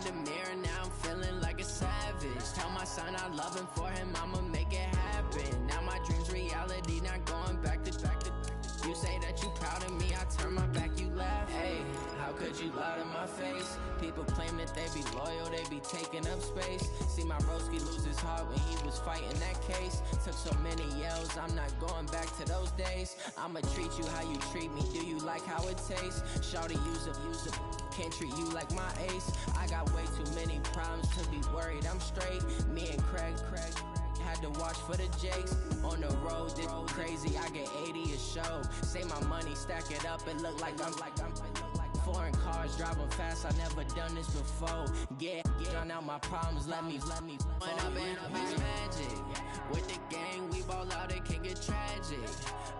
the mirror, now I'm feeling like a savage. Tell my son I love him, for him I'ma make it happen. Now my dream's reality, not going back to. You say that you proud of me, I turn my back, you laugh. Hey, how could you lie to my face? People claim that they be loyal, they be taking up space. See my broski lose his heart when he was fighting that case. Took so many yells, I'm not going back to those days. I'ma treat you how you treat me, do you like how it tastes? Shawty, use a can't treat you like my ace. I got way too many problems to be worried, I'm straight. Me and Craig had to watch for the Jakes. On the road, this crazy, I get 80 a show. Say my money, stack it up, it look like I'm foreign cars, driving fast, I never done this before. Get drown out my problems, let me When up in it's magic. With the gang, we ball out, it can get tragic.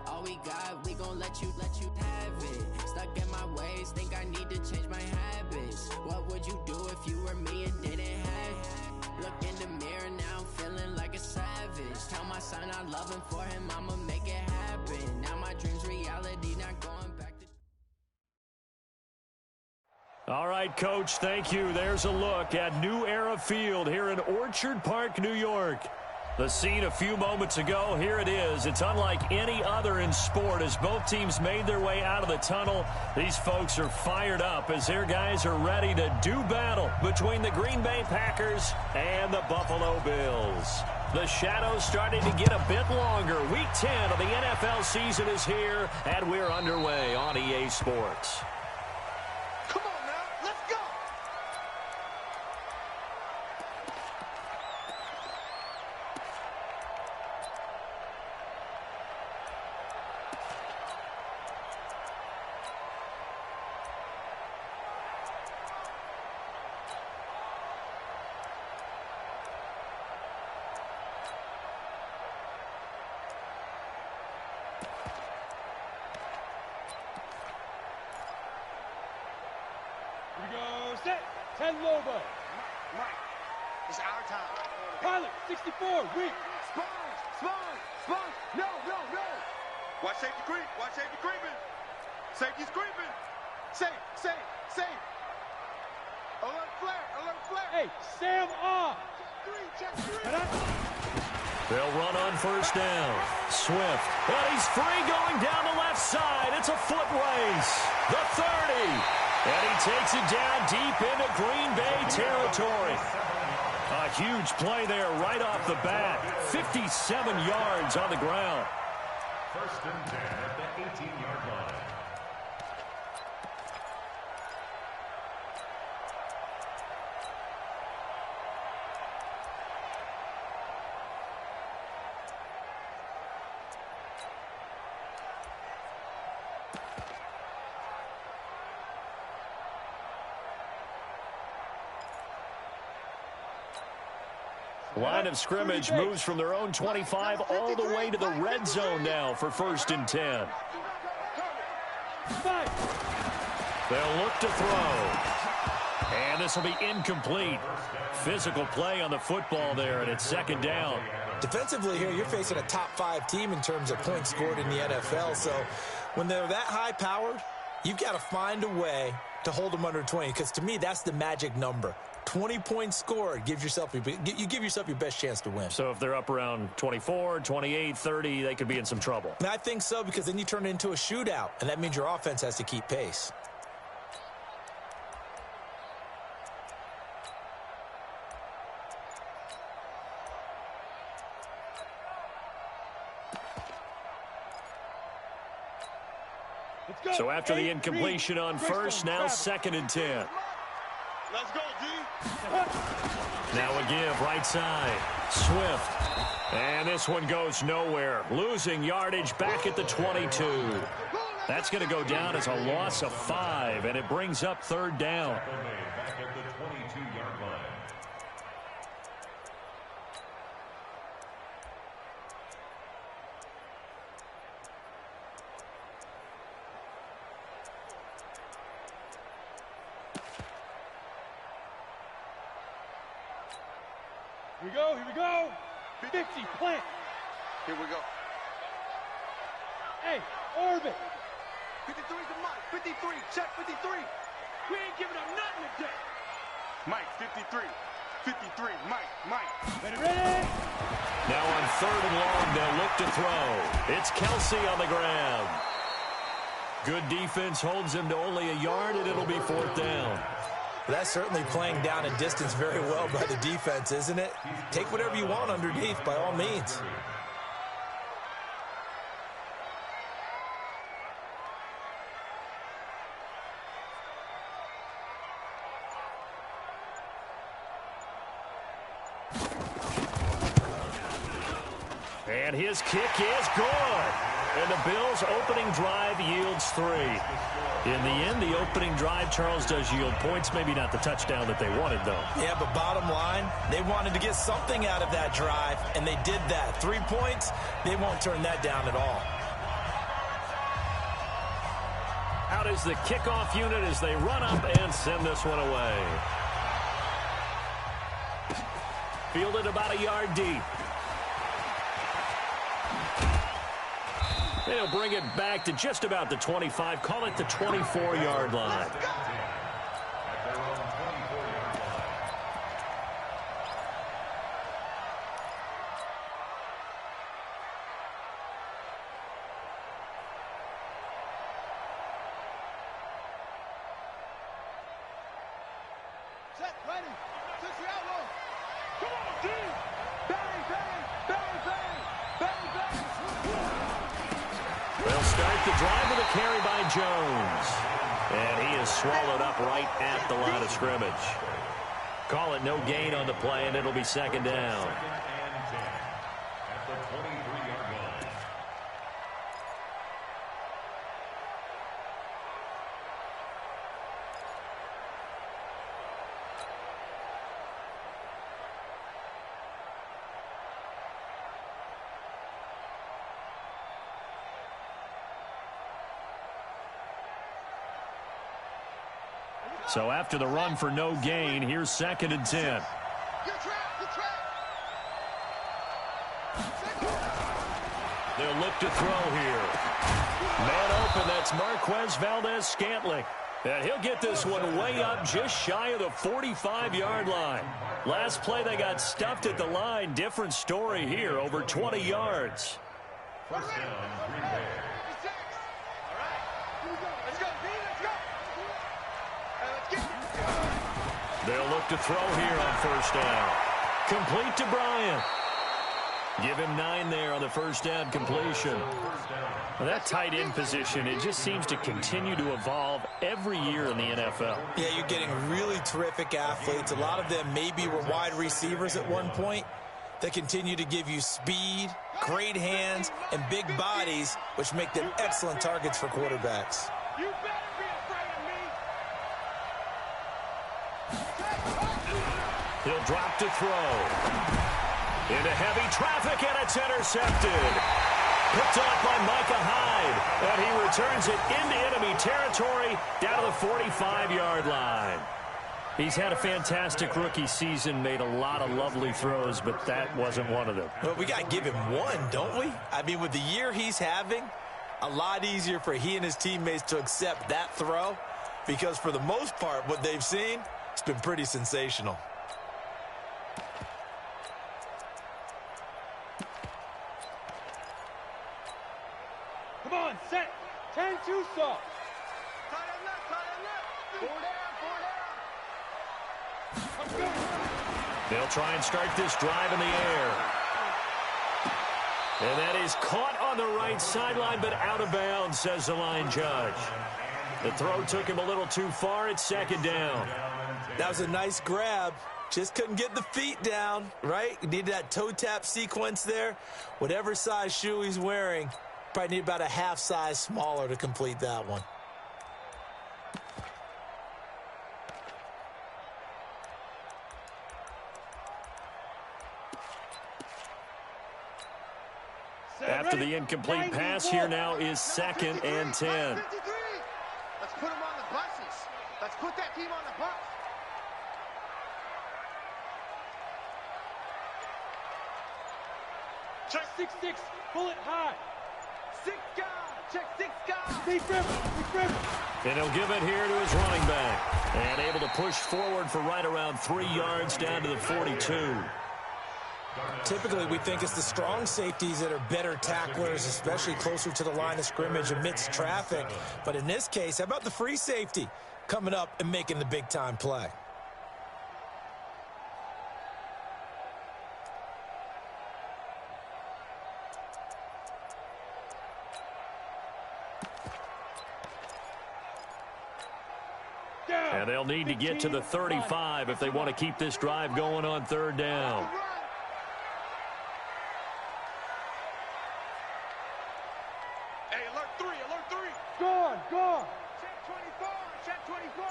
All we got, we gon' let you have it. Stuck in my ways, think I need to change my habits. What would you do if you were me and didn't have it? Look in the mirror, now I'm feeling like a savage. Tell my son I love him, for him I'ma make it happen. Now my dream's reality, not going back to. All right, Coach, thank you. There's a look at New Era Field here in Orchard Park, New York. The scene a few moments ago, here it is. It's unlike any other in sport as both teams made their way out of the tunnel. These folks are fired up as their guys are ready to do battle between the Green Bay Packers and the Buffalo Bills. The shadows starting to get a bit longer. Week 10 of the NFL season is here, and we're underway on EA Sports. Set, 10 Lobo. Mike, it's our time. Pilot, 64, weak. Spawn. No. Watch safety creep. Watch safety creeping. Safety's creeping. Safe. Alert flare. Hey, Sam off. Check three. They'll run on first down. Swift. And he's free going down the left side. It's a foot race. The 30. And he takes it down deep into Green Bay territory. A huge play there right off the bat. 57 yards on the ground. First and 10 at the 18-yard line. Line of scrimmage moves from their own 25 all the way to the red zone now for first and 10. They'll look to throw. And this will be incomplete. Physical play on the football there, and it's second down. Defensively here, you're facing a top-5 team in terms of points scored in the NFL. So when they're that high-powered, you've got to find a way to hold them under 20, because to me, that's the magic number. 20 points scored, you give yourself your best chance to win. So if they're up around 24, 28, 30, they could be in some trouble. And I think so, because then you turn it into a shootout, and that means your offense has to keep pace. So after the incompletion on first, now second and 10. Let's go, D. Now a give, right side. Swift. And this one goes nowhere. Losing yardage back at the 22. That's going to go down as a loss of 5, and it brings up third down. Back at the 22-yard line. Here we go. Dixie, plant. Here we go. Hey, orbit. 53's the mark. 53. Check 53. We ain't giving up nothing today. Mike, 53. 53, Mike. Ready? Now on 3rd and long, they'll look to throw. It's Kelsey on the ground. Good defense holds him to only a yard, and it'll be 4th down. That's certainly playing down a distance very well by the defense, isn't it? Take whatever you want underneath, by all means. And his kick is good. And the Bills' opening drive yields 3. In the end, the opening drive, Charles, does yield points. Maybe not the touchdown that they wanted, though. Yeah, but bottom line, they wanted to get something out of that drive, and they did that. 3 points, they won't turn that down at all. Out is the kickoff unit as they run up and send this one away. Fielded about a yard deep. They'll bring it back to just about the 25. Call it the 24-yard line. Set, ready. Touch the outlaw. Come on, D. Bang, bang, bang, bang, bang, bang. They'll start the drive with a carry by Jones. And he is swallowed up right at the line of scrimmage. Call it no gain on the play, and it'll be 2nd down. At the 23-yard line. So after the run for no gain, here's 2nd and 10. You're trapped, you're trapped. They'll look to throw here. Man open, that's Marquez Valdez-Scantling. And he'll get this one way up just shy of the 45-yard line. Last play, they got stuffed at the line. Different story here, over 20 yards. First down, Green Bay. They'll look to throw here on 1st down. Complete to Bryant. Give him 9 there on the 1st down completion. Well, that tight end position, it just seems to continue to evolve every year in the NFL. Yeah, you're getting really terrific athletes. A lot of them maybe were wide receivers at one point. They continue to give you speed, great hands, and big bodies, which make them excellent targets for quarterbacks. You better be afraid of me. He'll drop to throw. Into heavy traffic, and it's intercepted. Picked off by Micah Hyde. And he returns it into enemy territory down to the 45-yard line. He's had a fantastic rookie season, made a lot of lovely throws, but that wasn't one of them. Well, we got to give him one, don't we? I mean, with the year he's having, a lot easier for he and his teammates to accept that throw, because for the most part, what they've seen, it's been pretty sensational. Come on, set. 10-2 soft. Tight end left, tight end left. 4 down, 4 down. Let's go. They'll try and start this drive in the air. And that is caught on the right sideline, but out of bounds, says the line judge. The throw took him a little too far. It's 2nd down. That was a nice grab. Just couldn't get the feet down, right? You needed that toe tap sequence there. Whatever size shoe he's wearing, probably need about a half size smaller to complete that one. After the incomplete pass, here now is 2nd and 10. Let's put them on the buses. Let's put that team on the bus. Check 6-6. Pull it high. 6 guys. Check 6 guys. Deep rim. And he'll give it here to his running back. And able to push forward for right around 3 yards down to the 42. Typically, we think it's the strong safeties that are better tacklers, especially closer to the line of scrimmage amidst traffic. But in this case, how about the free safety coming up and making the big-time play? And they'll need to get to the 35 if they want to keep this drive going on 3rd down. Hey, alert 3. Gone. Check 24.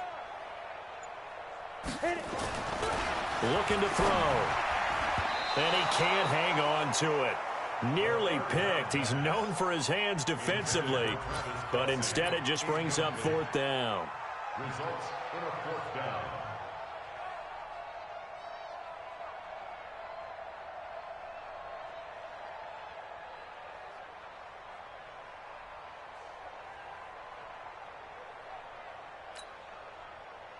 Hit it. Looking to throw. And he can't hang on to it. Nearly picked. He's known for his hands defensively, but instead it just brings up 4th down. Results in a 4th down.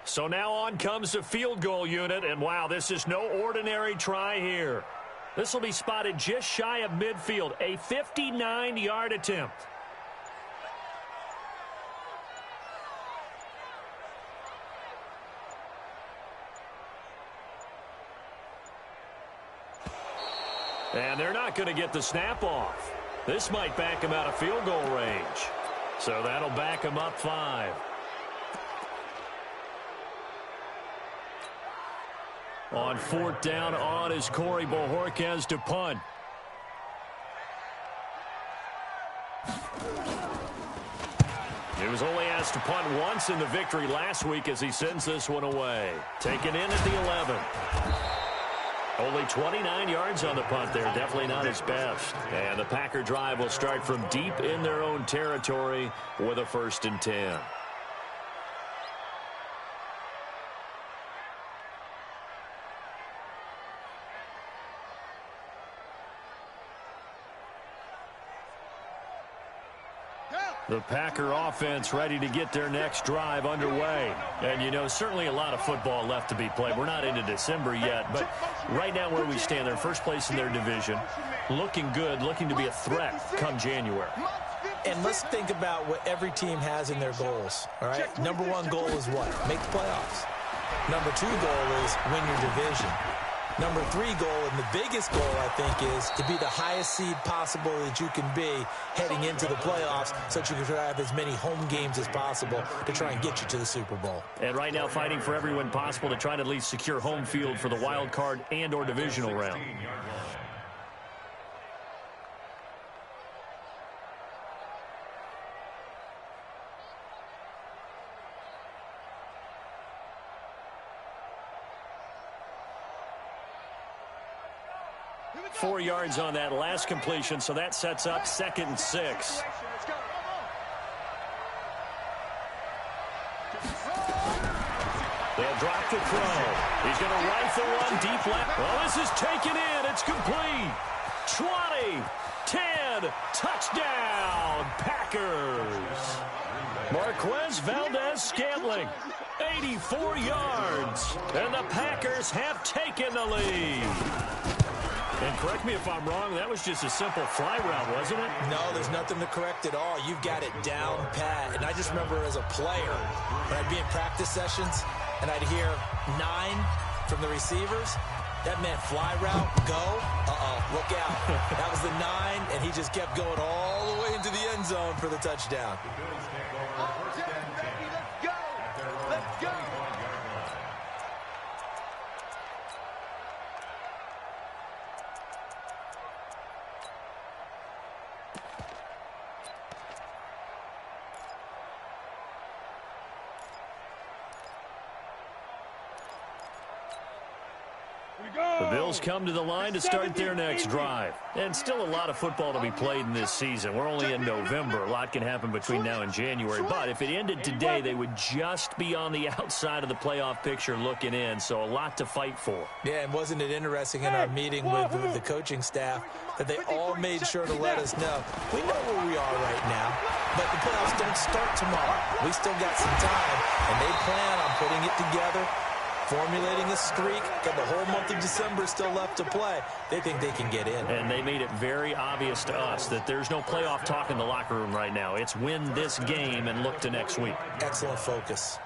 So now on comes the field goal unit, and wow, this is no ordinary try here. This will be spotted just shy of midfield, a 59-yard attempt. And they're not going to get the snap off. This might back him out of field goal range. So that'll back him up 5. On 4th down, on is Corey Bojorquez to punt. He was only asked to punt once in the victory last week as he sends this one away. Taken in at the 11. Only 29 yards on the punt there. Definitely not his best. And the Packer drive will start from deep in their own territory with a 1st and 10. The Packer offense ready to get their next drive underway. And, you know, certainly a lot of football left to be played. We're not into December yet, but right now where we stand, they're first place in their division. Looking good, looking to be a threat come January. And let's think about what every team has in their goals, all right? Number 1 goal is what? Make the playoffs. Number 2 goal is win your division. Number 3 goal, and the biggest goal, I think, is to be the highest seed possible that you can be heading into the playoffs so that you can have as many home games as possible to try and get you to the Super Bowl. And right now fighting for every win possible to try to at least secure home field for the wild card and or divisional round. Four yards on that last completion, so that sets up 2nd and 6. They'll drop the throw. He's going to rifle one deep left. Well, this is taken in. It's complete. 20, 10, touchdown, Packers. Marquez Valdez-Scantling, 84 yards, and the Packers have taken the lead. And correct me if I'm wrong, that was just a simple fly route, wasn't it? No, there's nothing to correct at all. You've got it down pat. And I just remember as a player, when I'd be in practice sessions and I'd hear 9 from the receivers, that meant fly route, go, look out. That was the 9, and he just kept going all the way into the end zone for the touchdown. Let's go. The Bills come to the line to start their next drive. And still a lot of football to be played in this season. We're only in November. A lot can happen between now and January. But if it ended today, they would just be on the outside of the playoff picture looking in. So a lot to fight for. Yeah, and wasn't it interesting in our meeting with the coaching staff that they all made sure to let us know, we know where we are right now, but the playoffs don't start tomorrow. We still got some time, and they plan on putting it together, formulating a streak, got the whole month of December still left to play. They think they can get in. And they made it very obvious to us that there's no playoff talk in the locker room right now. It's win this game and look to next week. Excellent focus.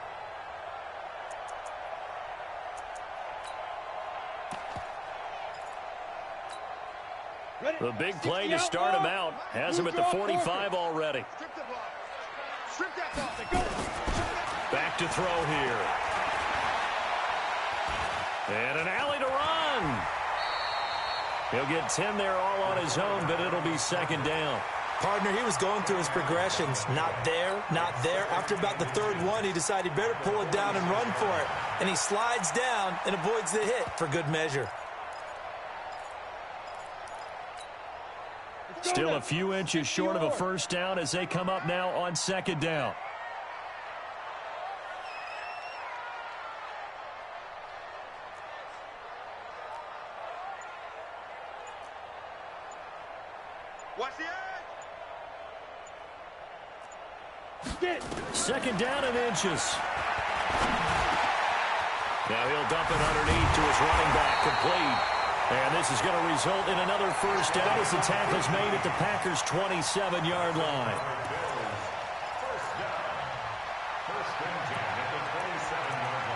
The big play to start him out. Has him at the 45 already. Back to throw here. And an alley to run. He'll get 10 there all on his own, but it'll be second down. Partner, he was going through his progressions. Not there, not there. After about the third one, he decided he better pull it down and run for it. And he slides down and avoids the hit for good measure. Still a few inches short of a first down as they come up now on second down. Watch the edge. Second down and inches. Now he'll dump it underneath to his running back, complete. And this is going to result in another first down as the tackle's made at the Packers' 27-yard line. First and 10 at the 27-yard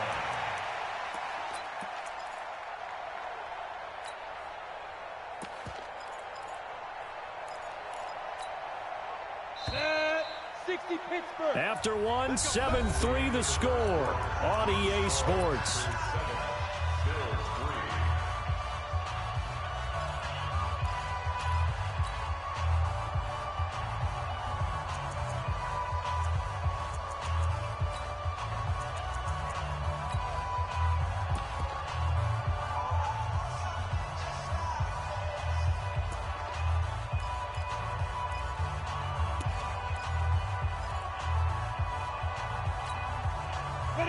line. Set 60 Pittsburgh. After one, 7-3 the score on EA Sports.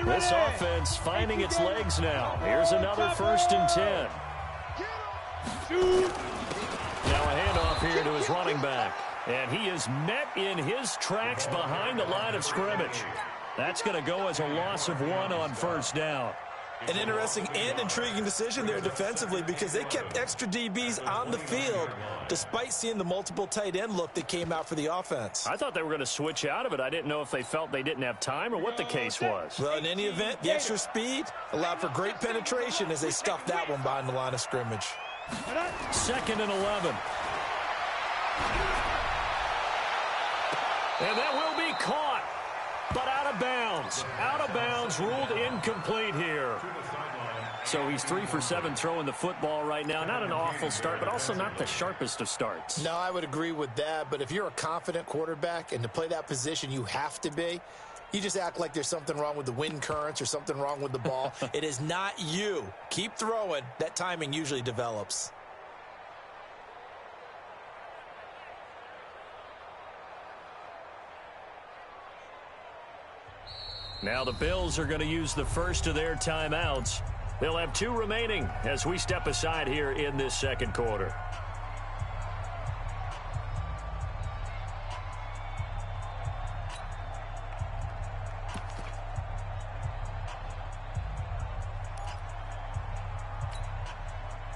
This offense finding its legs now. Here's another first and 10. Now a handoff here to his running back. And he is met in his tracks behind the line of scrimmage. That's going to go as a loss of 1 on first down. An interesting and intriguing decision there defensively because they kept extra DBs on the field despite seeing the multiple tight end look that came out for the offense. I thought they were going to switch out of it. I didn't know if they felt they didn't have time or what the case was. Well, in any event, the extra speed allowed for great penetration as they stuffed that one behind the line of scrimmage. Second and 11. And that will be caught, but out of bounds. Out of bounds, ruled incomplete here. So he's 3 for 7 throwing the football right now. Not an awful start, but also not the sharpest of starts. No, I would agree with that, but if you're a confident quarterback and to play that position you have to be, you just act like there's something wrong with the wind currents or something wrong with the ball. It is not you. Keep throwing. That timing usually develops. Now the Bills are going to use the first of their timeouts. They'll have 2 remaining as we step aside here in this second quarter.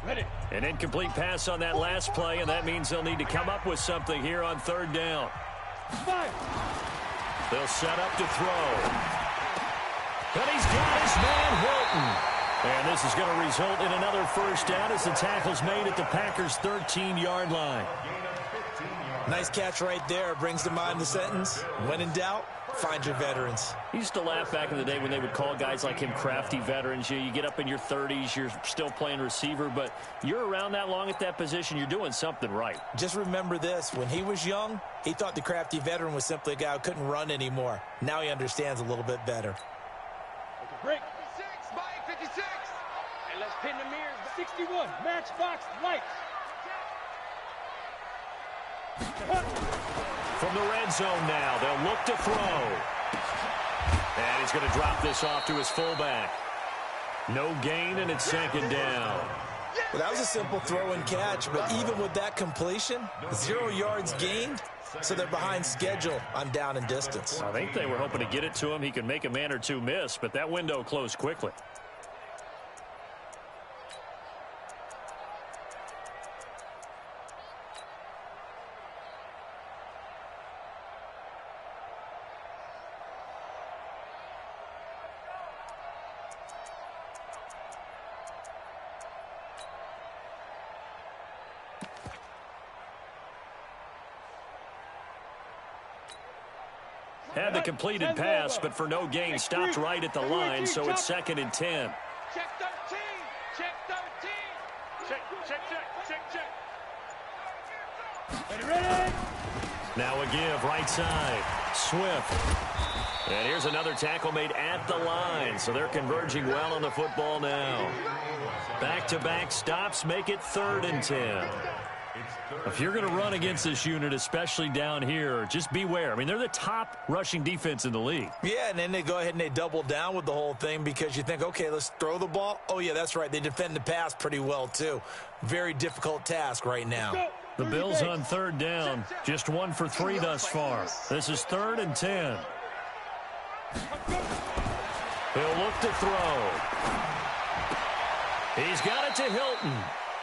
Ready. An incomplete pass on that last play, and that means they'll need to come up with something here on third down. 5. They'll set up to throw. And he's got his man Hilton. And this is going to result in another first down as the tackle's made at the Packers' 13-yard line. Nice catch right there. Brings to mind the sentence, when in doubt, find your veterans. I used to laugh back in the day when they would call guys like him crafty veterans. You get up in your 30s, you're still playing receiver, but you're around that long at that position, you're doing something right. Just remember this. When he was young, he thought the crafty veteran was simply a guy who couldn't run anymore. Now he understands a little bit better. Break. 56, Mike, 56. And let's pin the mirrors. 61, matchbox lights. From the red zone now, they'll look to throw. And he's going to drop this off to his fullback. No gain, and it's second down. Well, that was a simple throw and catch, but even with that completion, 0 yards gained, so they're behind schedule on down and distance. I think they were hoping to get it to him. He could make a man or two miss, but that window closed quickly. Had the completed pass, but for no gain, stopped right at the line, so it's 2nd and 10. Check 13. Check 13. Check. Ready? Now a give, right side. Swift. And here's another tackle made at the line, so they're converging well on the football now. Back-to-back stops make it 3rd and 10. If you're going to run against this unit, especially down here, just beware. I mean, they're the top rushing defense in the league. Yeah, and then they go ahead and they double down with the whole thing because you think, okay, let's throw the ball. Oh, yeah, that's right. They defend the pass pretty well, too. Very difficult task right now. The Bills on 3rd down, just 1 for 3 thus far. This is 3rd and 10. He'll look to throw. He's got it to Hilton.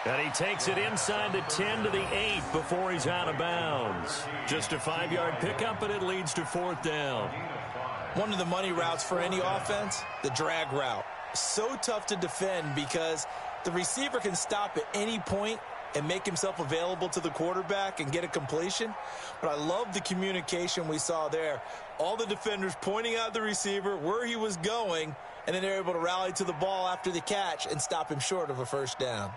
And he takes it inside the 10 to the 8 before he's out of bounds. Just a 5-yard pickup, and it leads to 4th down. One of the money routes for any offense, the drag route. So tough to defend because the receiver can stop at any point and make himself available to the quarterback and get a completion. But I love the communication we saw there. All the defenders pointing out the receiver, where he was going, and then they're able to rally to the ball after the catch and stop him short of a 1st down.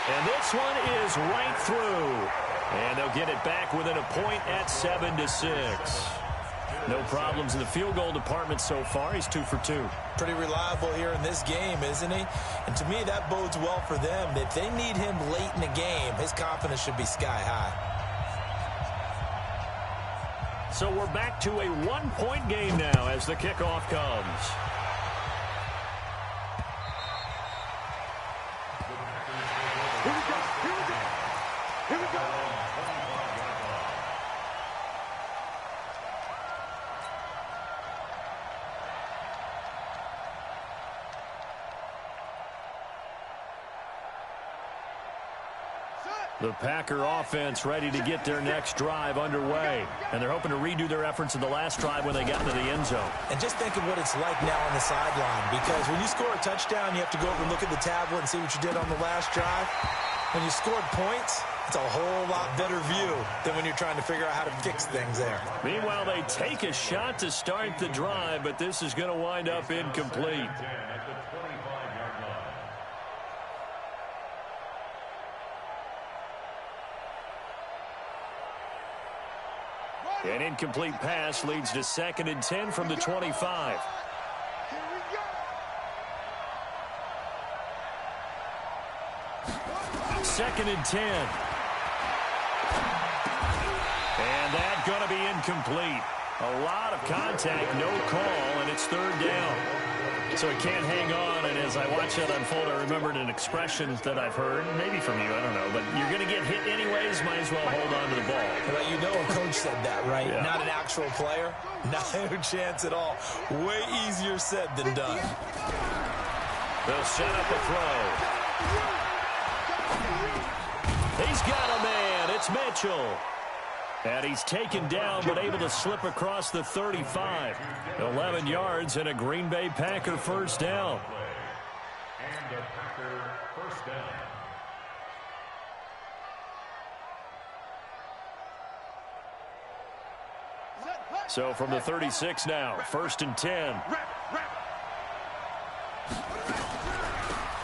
And this one is right through. And they'll get it back within a point at 7-6. No problems in the field goal department so far. He's 2 for 2. Pretty reliable here in this game, isn't he? And to me, that bodes well for them. If they need him late in the game, his confidence should be sky high. So we're back to a 1-point game now as the kickoff comes. Here we go. The Packer offense ready to get their next drive underway. And they're hoping to redo their efforts in the last drive when they got into the end zone. And just think of what it's like now on the sideline. Because when you score a touchdown, you have to go over and look at the tablet and see what you did on the last drive. When you scored points, it's a whole lot better view than when you're trying to figure out how to fix things there. Meanwhile, they take a shot to start the drive, but this is going to wind up incomplete. An incomplete pass leads to 2nd and 10 from the 25. Second and 10. And that's going to be incomplete. A lot of contact, no call, and it's 3rd down. So it can't hang on, and as I watch that unfold, I remembered an expression that I've heard, maybe from you, I don't know, but you're going to get hit anyways, might as well hold on to the ball. Well, you know a coach said that, right? Yeah. Not an actual player. Not a chance at all. Way easier said than done. They'll set up a throw. He's got a man. It's Mitchell. And he's taken down but able to slip across the 35. 11 yards and a Green Bay Packer 1st down. And a Packer 1st down. So from the 36 now, 1st and 10.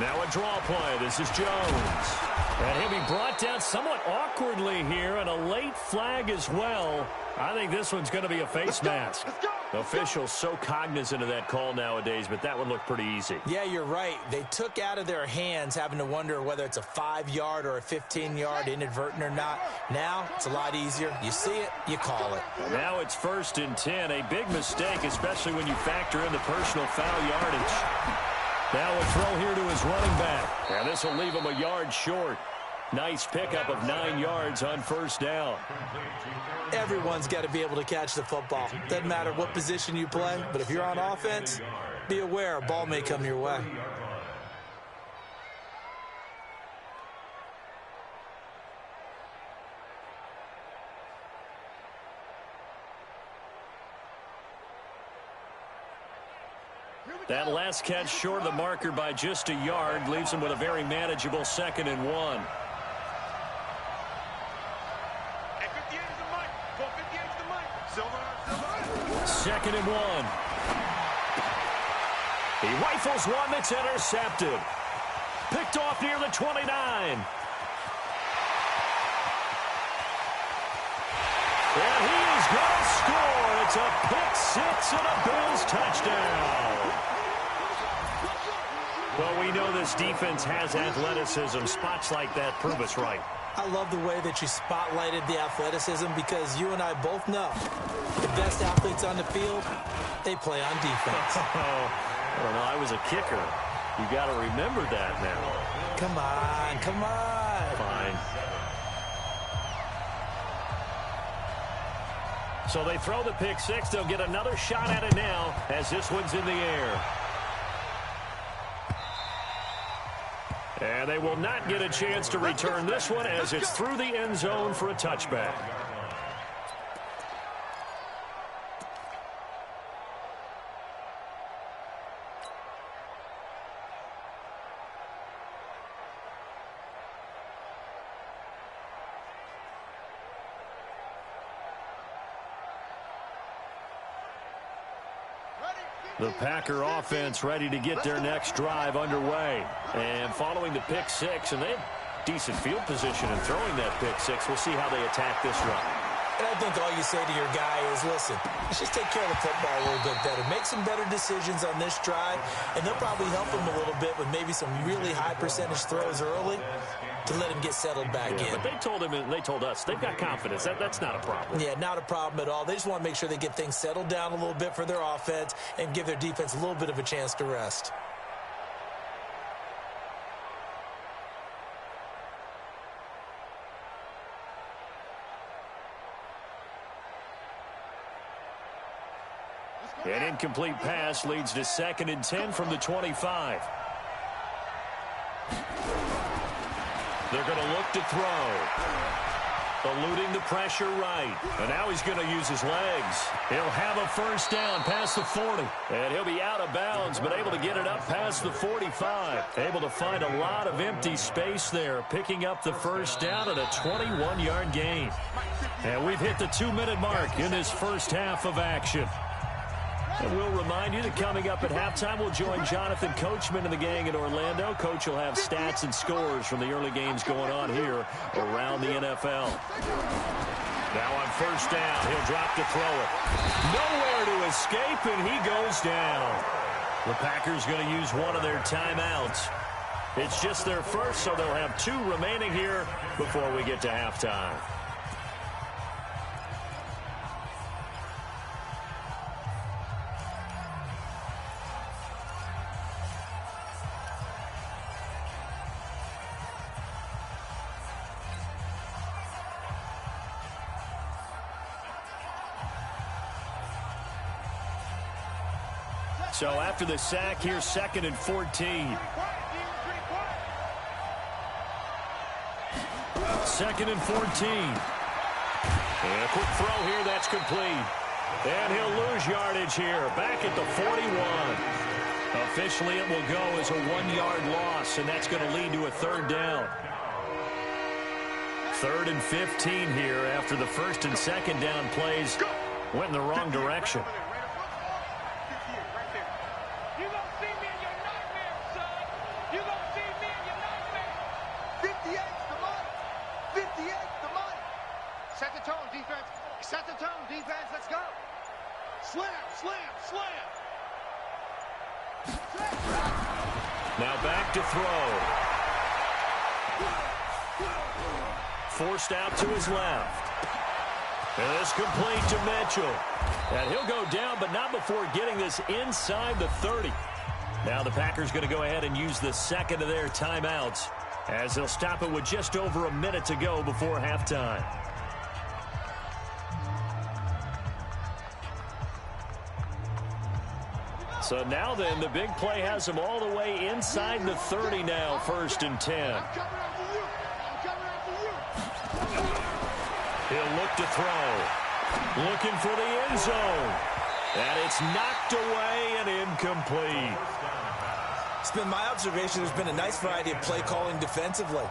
Now a draw play. This is Jones. And he'll be brought down somewhat awkwardly here, and a late flag as well. I think this one's going to be a face mask. Let's go. Officials so cognizant of that call nowadays, but that one looked pretty easy. Yeah, you're right. They took out of their hands having to wonder whether it's a 5-yard or a 15-yard inadvertent or not. Now, it's a lot easier. You see it, you call it. Now it's 1st and 10. A big mistake, especially when you factor in the personal foul yardage. Now a throw here to his running back. And this will leave him a yard short. Nice pickup of 9 yards on 1st down. Everyone's got to be able to catch the football. Doesn't matter what position you play, but if you're on offense, be aware a ball may come your way. That last catch short of the marker by just a yard leaves him with a very manageable 2nd and 1. 2nd and 1. He rifles one that's intercepted. Picked off near the 29. And he is going to score. It's a pick six and a Bills touchdown. Well, we know this defense has athleticism. Spots like that prove us right. I love the way that you spotlighted the athleticism because you and I both know the best athletes on the field, they play on defense. I don't know. I was a kicker. You got to remember that now. Come on, come on. Fine. So they throw the pick six. They'll get another shot at it now as this one's in the air. And they will not get a chance to return this one as it's through the end zone for a touchback. The Packer offense ready to get their next drive underway. And following the pick six, and they have decent field position in throwing that pick six. We'll see how they attack this run. And I think all you say to your guy is, listen, let's just take care of the football a little bit better. Make some better decisions on this drive, and they'll probably help him a little bit with maybe some really high percentage throws early to let him get settled back in. But they told him and they told us they've got confidence. That's not a problem. Yeah, not a problem at all. They just want to make sure they get things settled down a little bit for their offense and give their defense a little bit of a chance to rest. An incomplete pass leads to 2nd and 10 from the 25. They're going to look to throw. Eluding the pressure right. And now he's going to use his legs. He'll have a first down past the 40. And he'll be out of bounds, but able to get it up past the 45. Able to find a lot of empty space there, picking up the first down at a 21-yard gain. And we've hit the 2-minute mark in this first half of action. And we'll remind you that coming up at halftime, we'll join Jonathan Coachman and the gang in Orlando. Coach will have stats and scores from the early games going on here around the NFL. Now on first down, he'll drop to throw it. Nowhere to escape, and he goes down. The Packers going to use one of their timeouts. It's just their first, so they'll have 2 remaining here before we get to halftime. So after the sack, here's 2nd and 14. 2nd and 14. And a quick throw here, that's complete. And he'll lose yardage here, back at the 41. Officially, it will go as a 1-yard loss, and that's going to lead to a 3rd down. 3rd and 15 here after the 1st and 2nd down plays went in the wrong direction. Slam, slam, slam. Now back to throw. Forced out to his left. And this complete to Mitchell. And he'll go down, but not before getting this inside the 30. Now the Packers going to go ahead and use the second of their timeouts as they'll stop it with just over a minute to go before halftime. So now then, the big play has them all the way inside the 30 now, 1st and 10. He'll look to throw. Looking for the end zone. And it's knocked away and incomplete. It's been my observation there's been a nice variety of play calling defensively.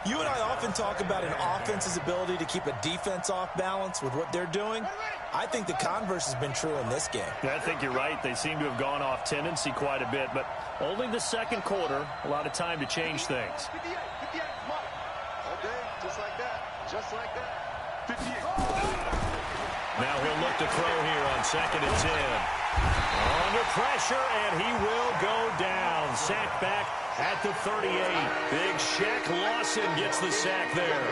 You and I often talk about an offense's ability to keep a defense off balance with what they're doing. I think the converse has been true in this game. Yeah, I think you're right. They seem to have gone off tendency quite a bit, but only the second quarter, a lot of time to change things. 58, 58, okay, just like that, just like that. 58. Now he'll look to throw here on 2nd and 10. Under pressure, and he will go down. Sack back at the 38. Big Shaq Lawson gets the sack there.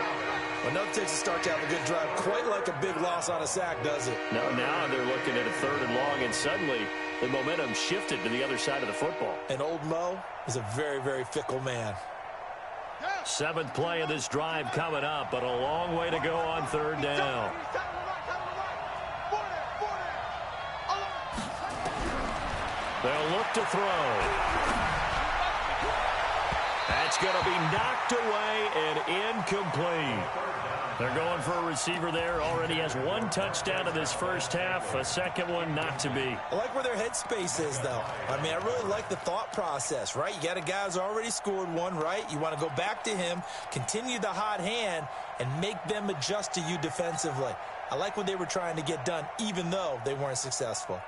Enough takes a start to have a good drive. Quite like a big loss on a sack, does it? Now they're looking at a 3rd and long, and suddenly the momentum shifted to the other side of the football. And old Mo is a very, very fickle man. 7th play of this drive coming up, but a long way to go on 3rd down. They'll look to throw. That's going to be knocked away and incomplete. They're going for a receiver there. Already has 1 touchdown in this first half. A second one not to be. I like where their headspace is, though. I mean, I really like the thought process, right? You got a guy who's already scored 1, right? You want to go back to him, continue the hot hand, and make them adjust to you defensively. I like what they were trying to get done, even though they weren't successful.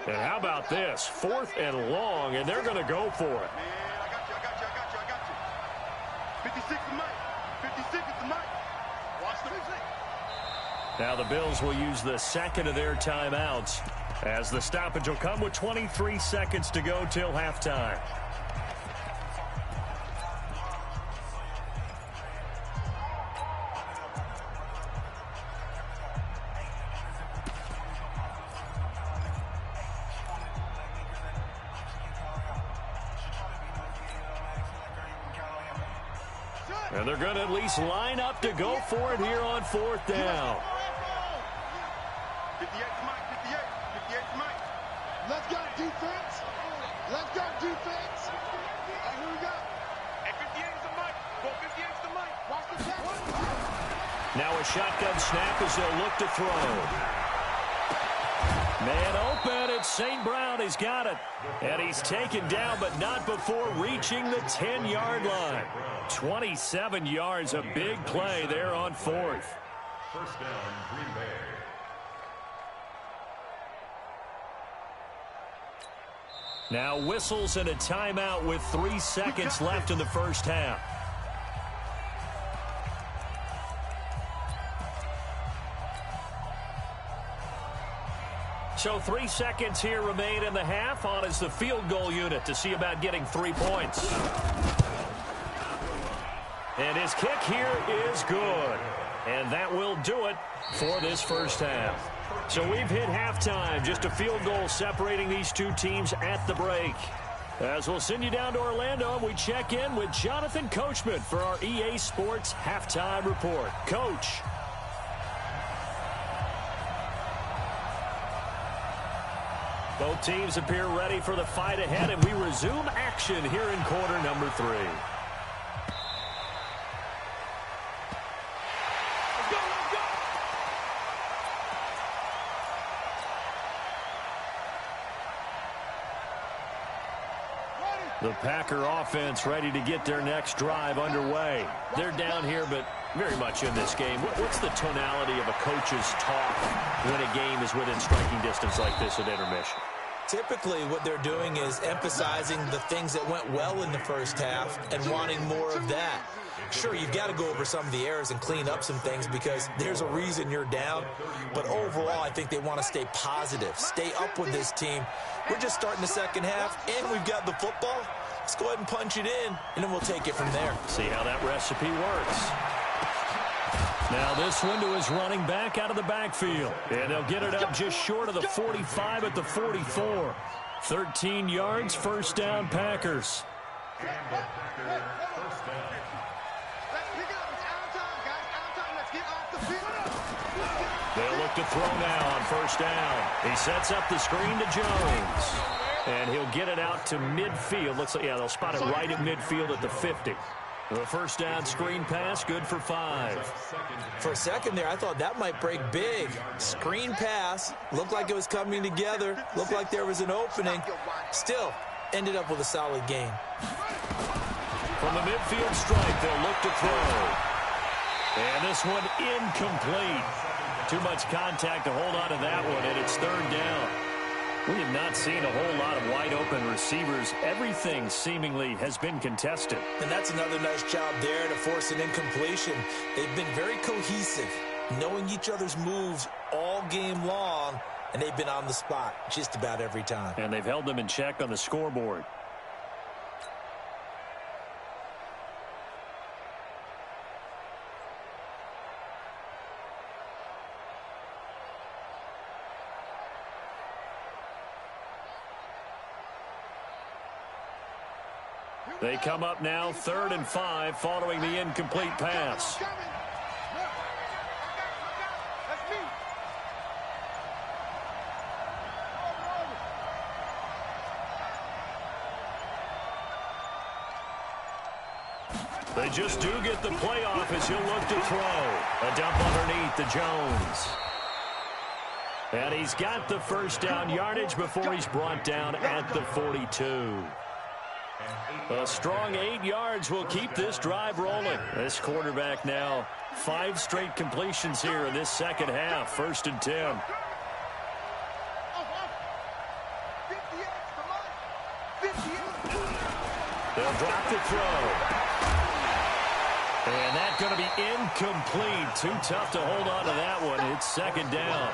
And how about this? 4th and long, and they're going to go for it. Man, I got you. 56 is Mike. 56 is Mike. Watch the music. Now the Bills will use the second of their timeouts as the stoppage will come with 23 seconds to go till halftime. And they're going to at least line up to go for it here on 4th down. 58 Mike, 58. 58 Mike. Let's go defense. Let's go defense. All right, here we go. And 58 is the Mike. 58 is the Mike. Watch the catch. Now a shotgun snap as they'll look to throw. Man open, it's St. Brown. He's got it. And he's taken down, but not before reaching the 10-yard line. 27 yards, a big play there on 4th. First down, Green Bay. Now whistles and a timeout with 3 seconds left in the first half. So 3 seconds here remain in the half. On is the field goal unit to see about getting 3 points. And his kick here is good. And that will do it for this first half. So we've hit halftime. Just a field goal separating these two teams at the break. As we'll send you down to Orlando, we check in with Jonathan Coachman for our EA Sports Halftime Report. Coach. Both teams appear ready for the fight ahead, and we resume action here in quarter number 3. The Packer offense ready to get their next drive underway. They're down here, but very much in this game. What's the tonality of a coach's talk when a game is within striking distance like this at intermission? Typically, what they're doing is emphasizing the things that went well in the first half and wanting more of that. Sure, you've got to go over some of the errors and clean up some things because there's a reason you're down. But overall, I think they want to stay positive, stay up with this team. We're just starting the second half, and we've got the football. Let's go ahead and punch it in, and then we'll take it from there. See how that recipe works. Now this one to his running back out of the backfield. And they'll get it up just short of the 45 at the 44. 13 yards, first down, Packers. They'll look to throw now on first down. He sets up the screen to Jones. And he'll get it out to midfield. Looks like, yeah, they'll spot it right at midfield at the 50. The first down screen pass, good for 5. For a second there, I thought that might break big. Screen pass, looked like it was coming together, looked like there was an opening. Still, ended up with a solid gain. From the midfield stripe, they'll look to throw. And this one incomplete. Too much contact to hold on to that one, and it's third down. We have not seen a whole lot of wide-open receivers. Everything seemingly has been contested. And that's another nice job there to force an incompletion. They've been very cohesive, knowing each other's moves all game long, and they've been on the spot just about every time. And they've held them in check on the scoreboard. They come up now, 3rd and 5, following the incomplete pass. They just do get the playoff as he'll look to throw. A dump underneath to Jones. And he's got the first down yardage before he's brought down at the 42. A strong 8 yards will keep this drive rolling. This quarterback now 5 straight completions here in this second half. 1st and 10. They'll drop the throw. And that's going to be incomplete. Too tough to hold on to that one. It's 2nd down.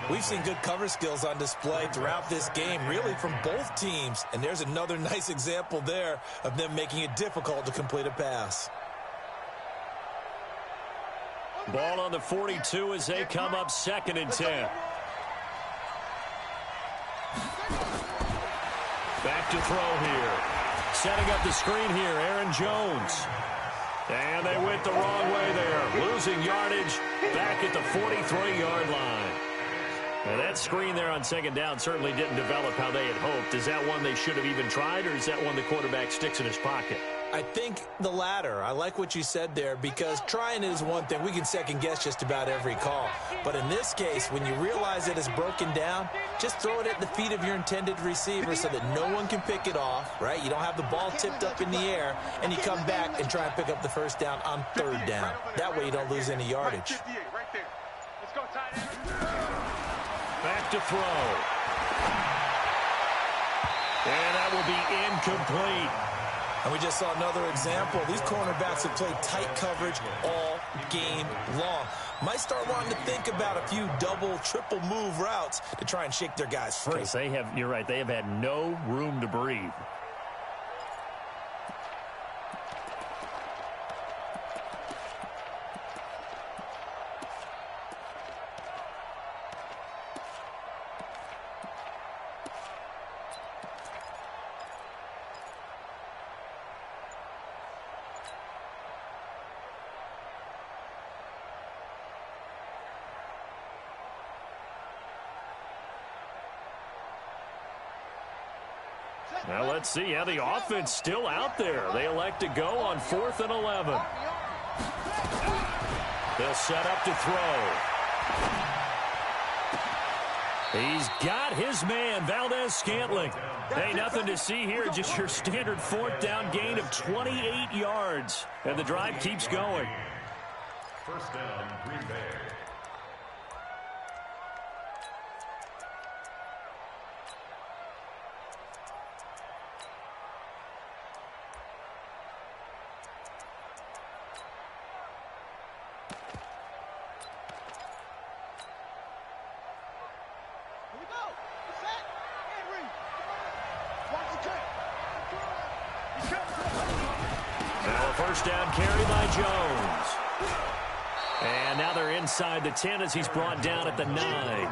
We've seen good cover skills on display throughout this game, really from both teams. And there's another nice example there of them making it difficult to complete a pass. Ball on the 42 as they come up 2nd and 10. Back to throw here. Setting up the screen here, Aaron Jones. And they went the wrong way there. Losing yardage back at the 43-yard line. Now that screen there on 2nd down certainly didn't develop how they had hoped. Is that one they should have even tried, or is that one the quarterback sticks in his pocket? I think the latter. I like what you said there, because trying it is one thing. We can second-guess just about every call. But in this case, when you realize that it's broken down, just throw it at the feet of your intended receiver so that no one can pick it off, right? You don't have the ball tipped up in the air, and you come back and try and pick up the first down on 3rd down. That way you don't lose any yardage. Back to throw. And that will be incomplete. And we just saw another example. These cornerbacks have played tight coverage all game long. Might start wanting to think about a few double, triple move routes to try and shake their guys free. You're right, they have had no room to breathe. Now let's see how the offense still out there. They elect to go on 4th and 11. They'll set up to throw. He's got his man, Valdez-Scantling. Hey, nothing to see here, just your standard 4th down gain of 28 yards. And the drive keeps going. First down, Green Bay. first down carry by Jones. And now they're inside the 10 as he's brought down at the 9.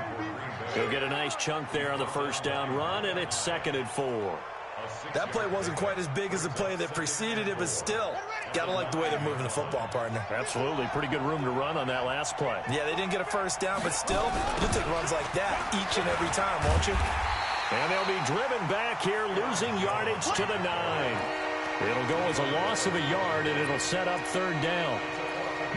He'll get a nice chunk there on the first down run, and it's 2nd and 4. That play wasn't quite as big as the play that preceded it, but still, got to like the way they're moving the football, partner. Absolutely. Pretty good room to run on that last play. Yeah, they didn't get a first down, but still, you'll take runs like that each and every time, won't you? And they'll be driven back here, losing yardage to the 9. It'll go as a loss of a yard, and it'll set up 3rd down.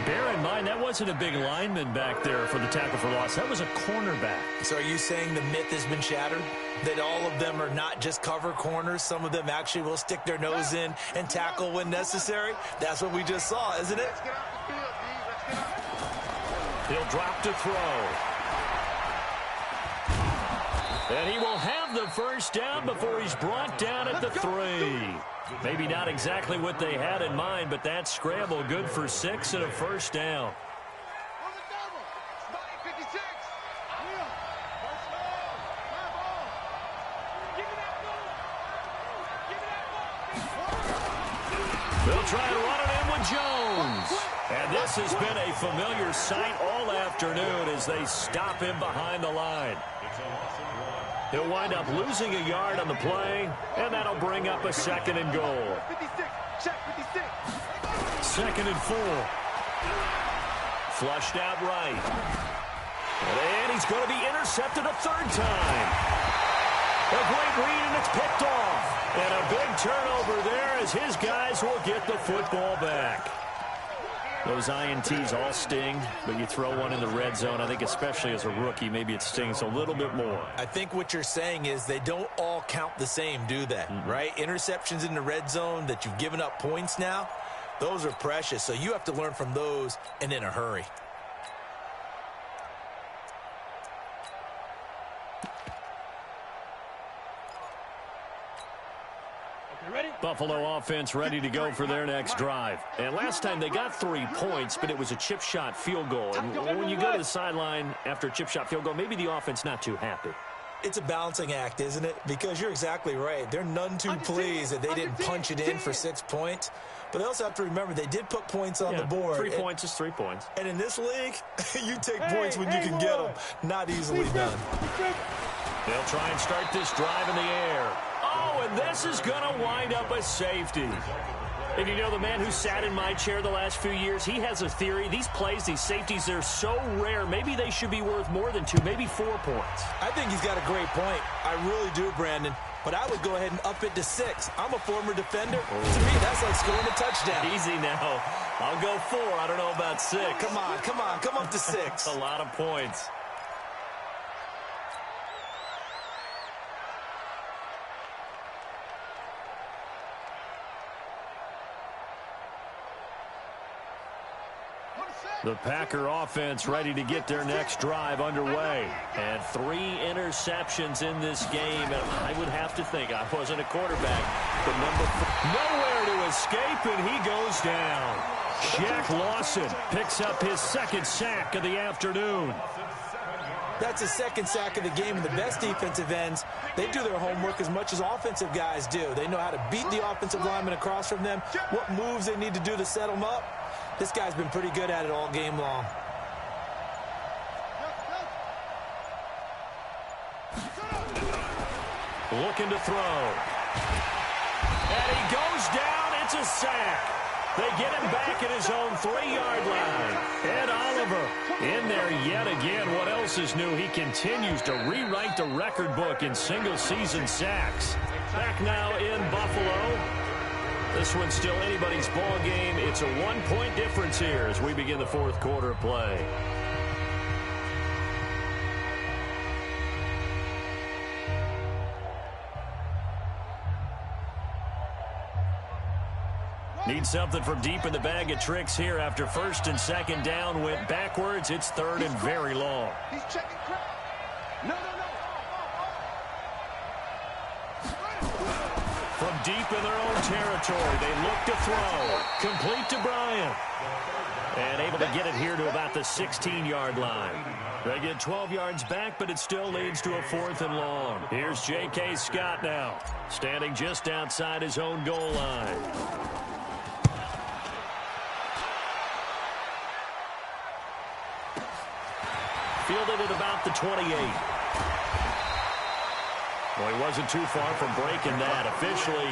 Bear in mind, that wasn't a big lineman back there for the tackle for loss. That was a cornerback. So are you saying the myth has been shattered? That all of them are not just cover corners? Some of them actually will stick their nose in and tackle when necessary? That's what we just saw, isn't it? He'll drop to throw. And he will have the first down before he's brought down at the 3. Maybe not exactly what they had in mind, but that scramble good for 6 and a first down. They'll try and run it in with Jones. And this has been a familiar sight all afternoon as they stop him behind the line. He'll wind up losing a yard on the play, and that'll bring up a 2nd and goal. 2nd and 4. Flushed out right. And he's going to be intercepted a 3rd time. A great read, and it's picked off. And a big turnover there as his guys will get the football back. Those INTs all sting, but you throw one in the red zone, I think especially as a rookie, maybe it stings a little bit more. I think what you're saying is they don't all count the same, do they? Right? Interceptions in the red zone that you've given up points now, those are precious. So you have to learn from those and in a hurry. Buffalo offense ready to go for their next drive. And last time they got 3 points, but it was a chip shot field goal. And when you go to the sideline after a chip shot field goal, maybe the offense not too happy. It's a balancing act, isn't it? Because you're exactly right. They're none too pleased that they didn't punch it in for 6 points. But they also have to remember they did put points on the board. 3 points is 3 points. And in this league, you take points when you can get them. Not easily done. They'll try and start this drive in the air. Oh, and this is going to wind up a safety. And you know, the man who sat in my chair the last few years, he has a theory. These plays, these safeties, they're so rare. Maybe they should be worth more than 2, maybe 4 points. I think he's got a great point. I really do, Brandon. But I would go ahead and up it to 6. I'm a former defender. To me, that's like scoring a touchdown. Easy now. I'll go 4. I don't know about 6. Come on. Come up to 6. A lot of points. The Packer offense ready to get their next drive underway. And 3 interceptions in this game. And I would have to think, I wasn't a quarterback, but number 4, nowhere to escape, and he goes down. Shaq Lawson picks up his 2nd sack of the afternoon. That's his 2nd sack of the game, and the best defensive ends, they do their homework as much as offensive guys do. They know how to beat the offensive lineman across from them, what moves they need to do to set them up. This guy's been pretty good at it all game long. Looking to throw. And he goes down. It's a sack. They get him back at his own 3-yard line. Ed Oliver in there yet again. What else is new? He continues to rewrite the record book in single-season sacks. Back now in Buffalo. This one's still anybody's ball game. It's a 1-point difference here as we begin the 4th quarter of play. Need something from deep in the bag of tricks here after 1st and 2nd down went backwards. It's 3rd and very long. He's checking crap. No. From deep in their own territory, they look to throw. Complete to Bryant. And able to get it here to about the 16-yard line. They get 12 yards back, but it still leads to a 4th and long. Here's J.K. Scott now, standing just outside his own goal line. fielded at about the 28. Well, he wasn't too far from breaking that. Officially,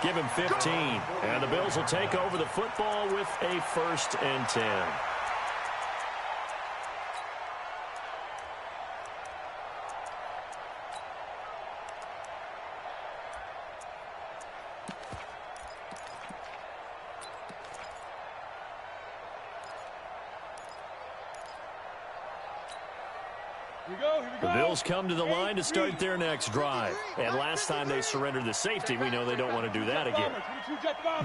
give him 15. And the Bills will take over the football with a 1st and 10. The Bills come to the line to start their next drive. And last time they surrendered the safety, we know they don't want to do that again.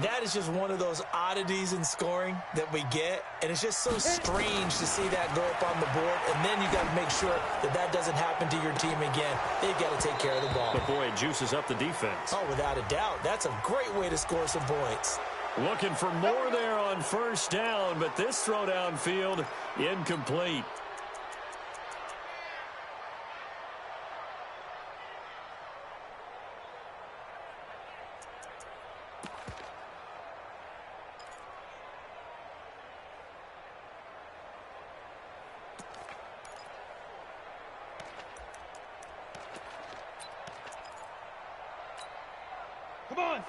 That is just one of those oddities in scoring that we get. And it's just so strange to see that go up on the board. And then you got to make sure that that doesn't happen to your team again. They've got to take care of the ball. But boy, it juices up the defense. Oh, without a doubt. That's a great way to score some points. Looking for more there on 1st down, but this throw downfield incomplete.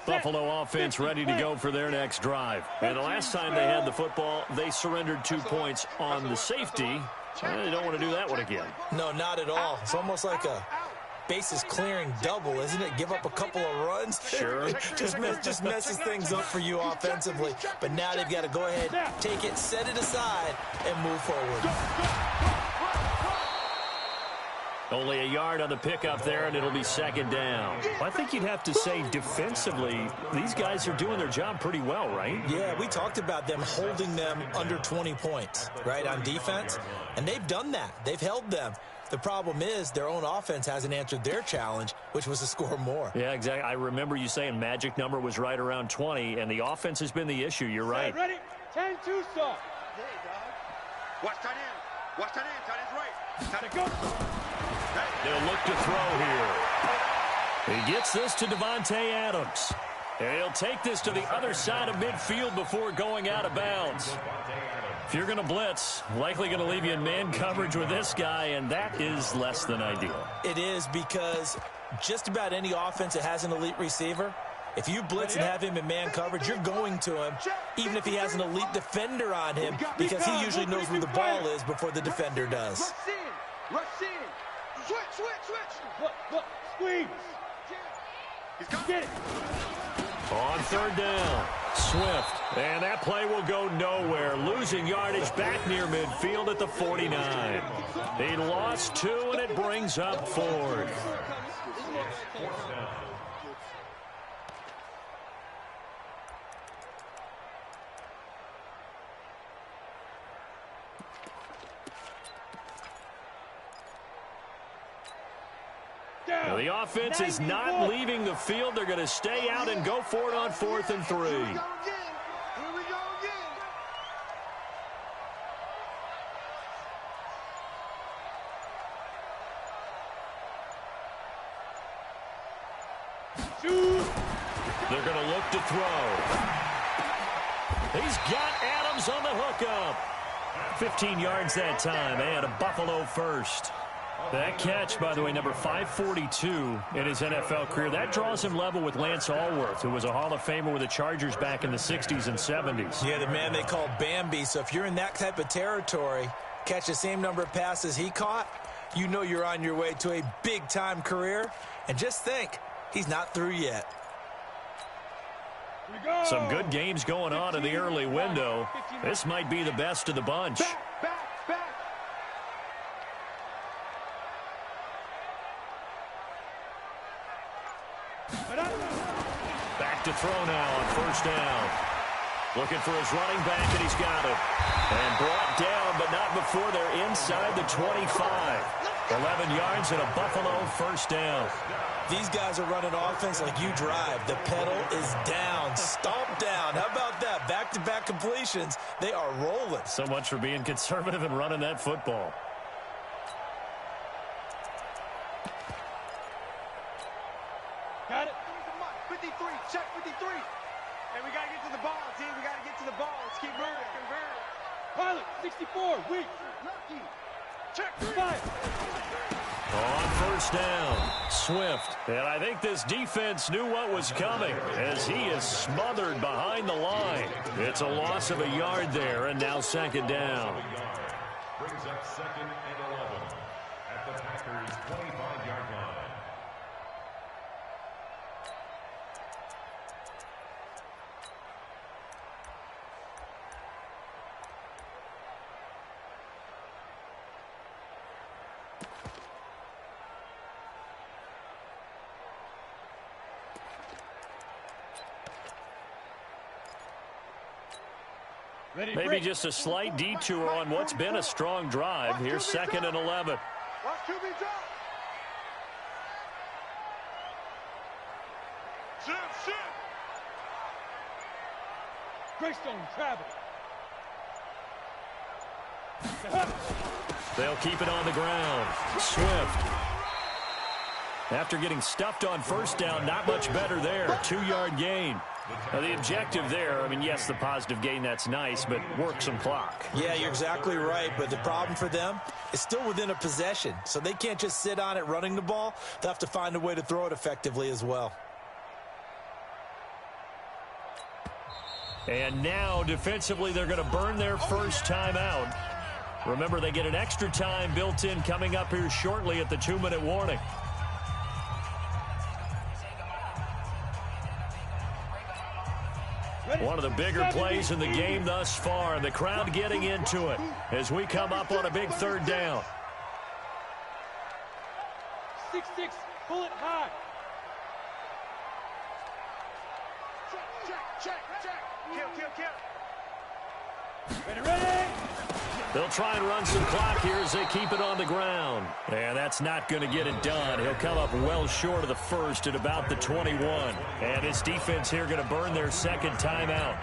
Buffalo offense ready to go for their next drive. And the last time they had the football, they surrendered 2 points on the safety. They don't want to do that one again. No, not at all. It's almost like a bases clearing double, isn't it? Give up a couple of runs. Sure. just messes things up for you offensively. But now they've got to go ahead, take it, set it aside, and move forward. Only a yard on the pickup there, and it'll be 2nd down. I think you'd have to say defensively, these guys are doing their job pretty well, right? Yeah, we talked about them holding them under 20 points, right, on defense. And they've done that. They've held them. The problem is their own offense hasn't answered their challenge, which was to score more. Yeah, exactly. I remember you saying magic number was right around 20, and the offense has been the issue. You're right. Ready? 10-2 stop. Watch tight end. Watch tight end. Tight end's right. Tight end go. They'll look to throw here. He gets this to Davante Adams. And he'll take this to the other side of midfield before going out of bounds. If you're going to blitz, likely going to leave you in man coverage with this guy, and that is less than ideal. It is, because just about any offense that has an elite receiver, if you blitz and have him in man coverage, you're going to him, even if he has an elite defender on him, because he usually knows where the ball is before the defender does. Rush in. Switch. Look. Squeeze. Get it. On 3rd down, Swift. And that play will go nowhere. Losing yardage back near midfield at the 49. He lost 2, and it brings up 4th. Now, the offense is not leaving the field. They're going to stay out and go for it on 4th and 3. Here we go again. Shoot. They're going to look to throw. He's got Adams on the hookup. 15 yards that time, and a Buffalo first. That catch, by the way, number 542 in his NFL career. That draws him level with Lance Allworth, who was a Hall of Famer with the Chargers back in the 60s and 70s. Yeah, the man they called Bambi. So if you're in that type of territory, catch the same number of passes he caught, you know you're on your way to a big-time career. And just think, he's not through yet. Some good games going on in the early window. This might be the best of the bunch. Back. Back to throw now on 1st down. Looking for his running back, and he's got it. And brought down, but not before they're inside the 25. 11 yards and a Buffalo 1st down. These guys are running offense like you drive. The pedal is down, stomp down. How about that? Back-to-back completions. They are rolling. So much for being conservative and running that football. Got it. 53. Check 53. And we got to get to the ball, team. We got to get to the ball. Let's keep moving. Pilot, 64. Weak. Lucky. On first down, Swift. And I think this defense knew what was coming as he is smothered behind the line. It's a loss of a yard there, and now second down. Brings up 2nd and 11 at the Packers' 25-yard line. Maybe just a slight detour on what's been a strong drive. Here's 2nd and 11. Greystone travel. They'll keep it on the ground. Swift. After getting stuffed on first down, not much better there. 2-yard gain. Now the objective there, I mean, yes, the positive gain, that's nice, but work some clock. Yeah, you're exactly right, but the problem for them is still within a possession, so they can't just sit on it running the ball. They'll have to find a way to throw it effectively as well. And now, defensively, they're going to burn their first time out. Remember, they get an extra time built in coming up here shortly at the 2-minute warning. One of the bigger plays in the game thus far, and the crowd getting into it as we come up on a big third down. 6-6, pull it high. Check. Kill. Ready. They'll try and run some clock here as they keep it on the ground. And that's not going to get it done. He'll come up well short of the first at about the 21. And this defense here going to burn their second timeout.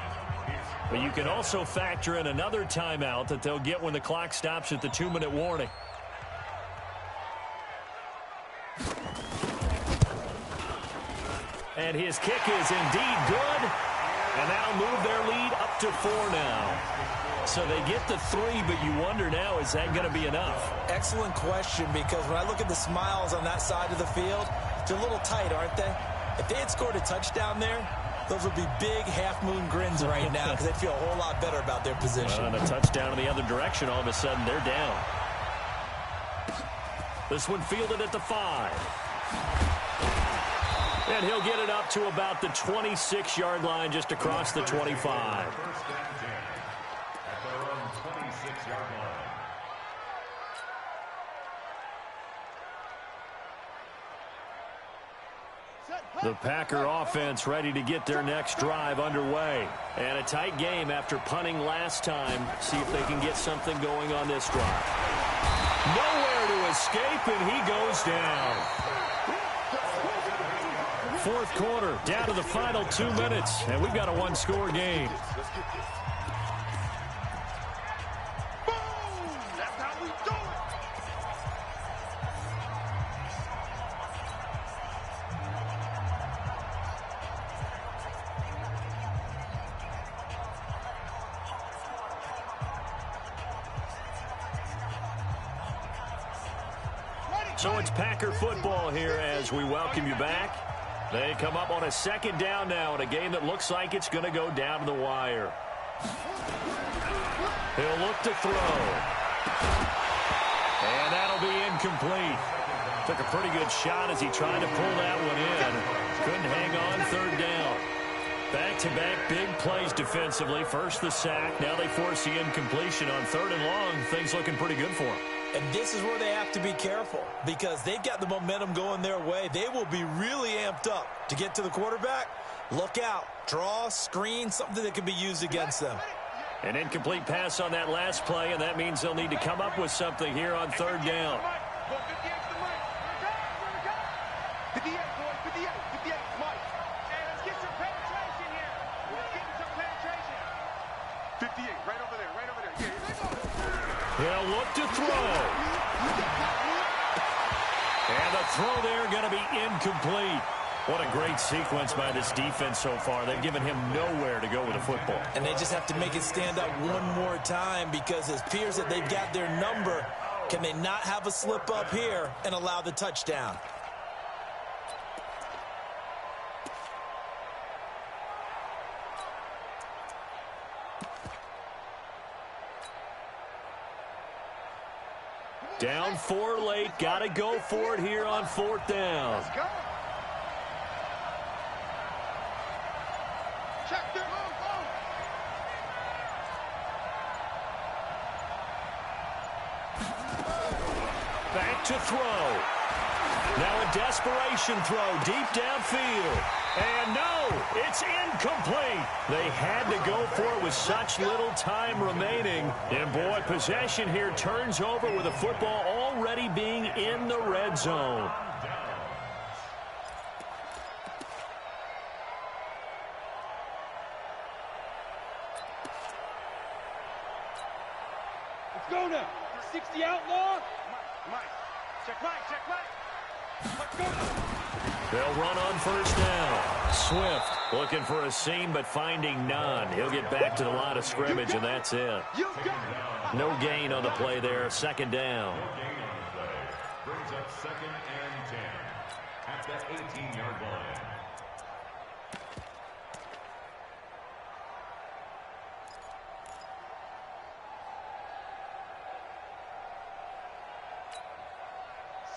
But you can also factor in another timeout that they'll get when the clock stops at the 2-minute warning. And his kick is indeed good. And that'll move their lead up to 4 now. So they get the 3, but you wonder now, is that going to be enough? Excellent question, because when I look at the smiles on that side of the field, they're a little tight, aren't they? If they had scored a touchdown there, those would be big half-moon grins right now because they'd feel a whole lot better about their position. And a touchdown in the other direction, all of a sudden they're down. This one fielded at the 5. And he'll get it up to about the 26-yard line, just across the 25. The Packer offense ready to get their next drive underway. And a tight game after punting last time. See if they can get something going on this drive. Nowhere to escape, and he goes down. Fourth quarter, down to the final 2 minutes, and we've got a one-score game. So it's Packer football here as we welcome you back. They come up on a second down now in a game that looks like it's going to go down to the wire. He'll look to throw. And that'll be incomplete. Took a pretty good shot as he tried to pull that one in. Couldn't hang on, third down. Back-to-back big plays defensively. First the sack. Now they force the incompletion on 3rd and long. Things looking pretty good for them. And this is where they have to be careful because they've got the momentum going their way. They will be really amped up to get to the quarterback. Look out. Draw, screen, something that can be used against them. An incomplete pass on that last play, and that means they'll need to come up with something here on 3rd down. 58, right over there. He'll look to throw. And the throw there going to be incomplete. What a great sequence by this defense so far. They've given him nowhere to go with the football. And they just have to make it stand up one more time because it appears that they've got their number Can they not have a slip up here and allow the touchdown? Down 4 late. Got to go for it here on 4th down. Let's go. Check them out. Back to throw. Now a desperation throw deep downfield. And no, it's incomplete. They had to go for it with such little time remaining. And boy, possession here turns over with the football already being in the red zone. Let's go now. 60 outlaw. Mike. Check Mike. Let's go. They'll run on 1st down. Swift looking for a seam but finding none. He'll get back to the line of scrimmage, and that's it. No gain on the play there. 2nd down. No gain on the play. Brings up 2nd and 10 at the 18-yard line.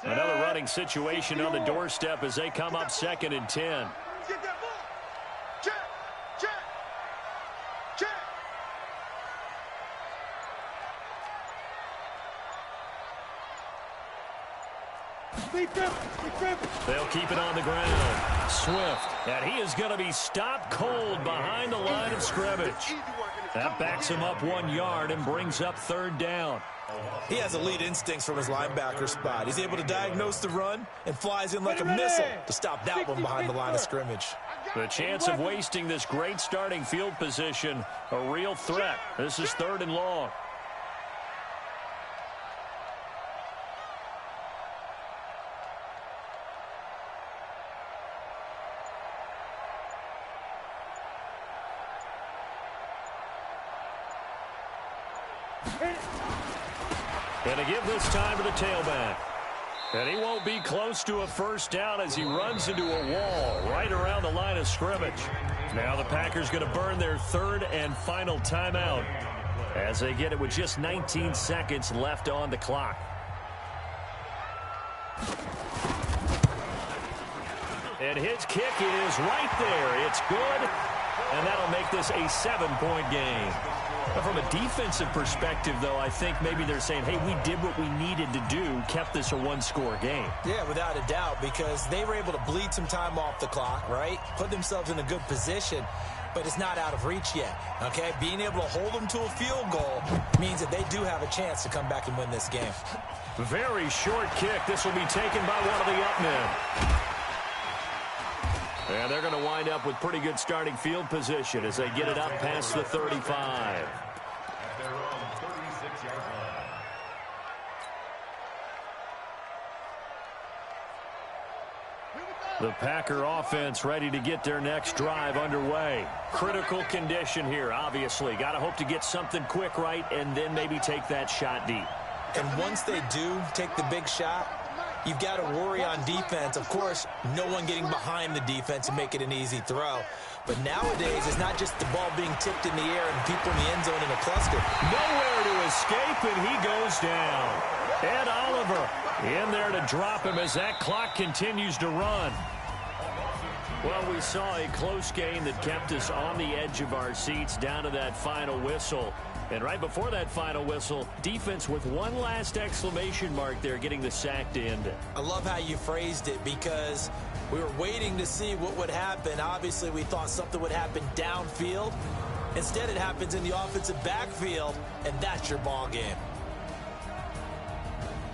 Another running situation on the doorstep as they come up 2nd and 10. Get that ball. Check. They'll keep it on the ground. Swift, and he is going to be stopped cold behind the line of scrimmage. That backs him up 1 yard and brings up 3rd down. He has elite instincts from his linebacker spot. He's able to diagnose the run and flies in like a missile to stop that one behind the line of scrimmage. The chance of wasting this great starting field position, a real threat. This is 3rd and long. And to give this time to the tailback. And he won't be close to a 1st down as he runs into a wall right around the line of scrimmage. Now the Packers going to burn their 3rd and final timeout as they get it with just 19 seconds left on the clock. And his kick is right there. It's good, and that'll make this a 7-point game. From a defensive perspective, though, I think maybe they're saying, hey, we did what we needed to do, kept this a 1-score game. Yeah, without a doubt, because they were able to bleed some time off the clock, right? Put themselves in a good position, but it's not out of reach yet, okay? Being able to hold them to a field goal means that they do have a chance to come back and win this game. Very short kick. This will be taken by one of the up men. And they're going to wind up with pretty good starting field position as they get it up past the 35. At their own 36-yard line. The Packer offense ready to get their next drive underway. Critical condition here, obviously. Got to hope to get something quick right and then maybe take that shot deep. And once they do take the big shot, you've got to worry on defense. Of course, no one getting behind the defense and make it an easy throw. But nowadays, it's not just the ball being tipped in the air and people in the end zone in a cluster. Nowhere to escape, and he goes down. Ed Oliver in there to drop him as that clock continues to run. Well, we saw a close game that kept us on the edge of our seats down to that final whistle. And right before that final whistle, defense with one last exclamation mark there, getting the sack to end it. I love how you phrased it because we were waiting to see what would happen. Obviously, we thought something would happen downfield. Instead, it happens in the offensive backfield, and that's your ball game.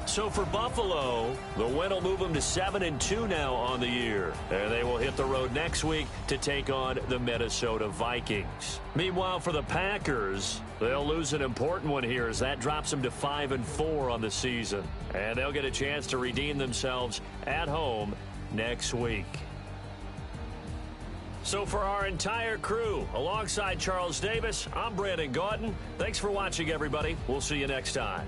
So for Buffalo, the win will move them to 7-2 now on the year. And they will hit the road next week to take on the Minnesota Vikings. Meanwhile, for the Packers, they'll lose an important one here as that drops them to 5-4 on the season. And they'll get a chance to redeem themselves at home next week. So for our entire crew, alongside Charles Davis, I'm Brandon Gaudin. Thanks for watching, everybody. We'll see you next time.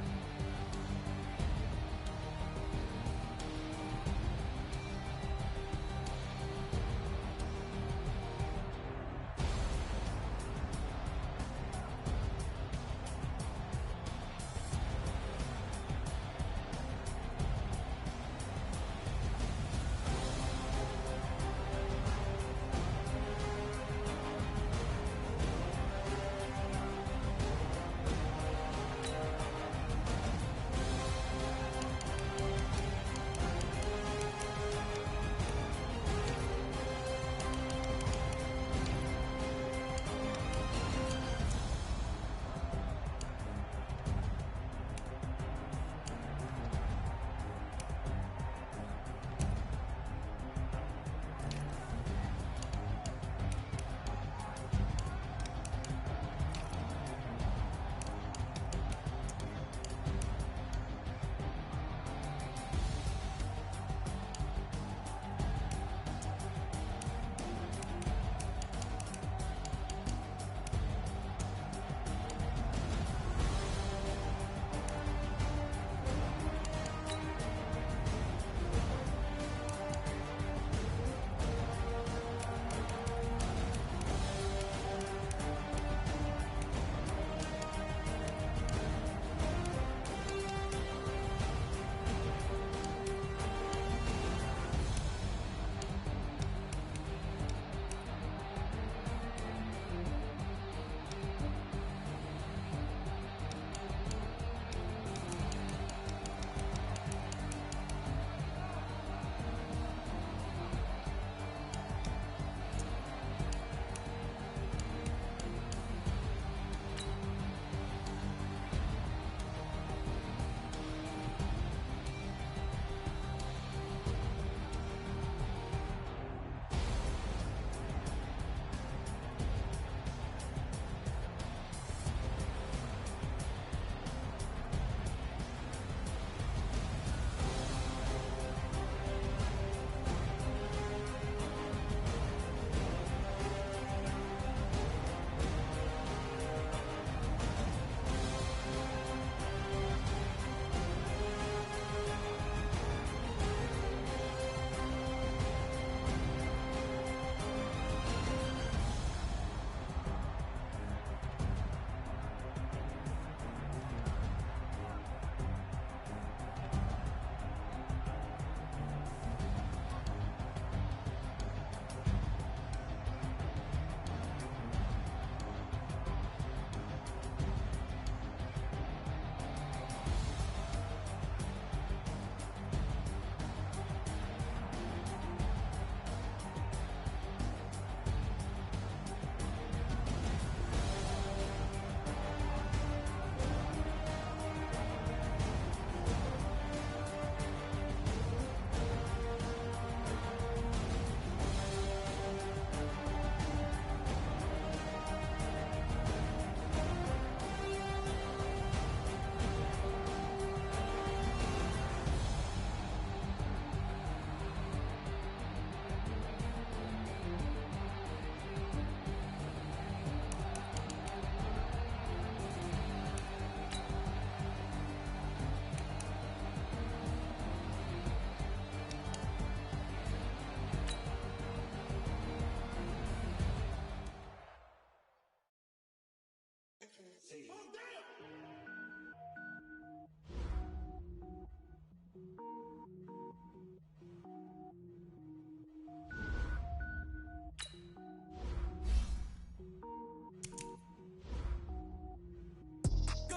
Cook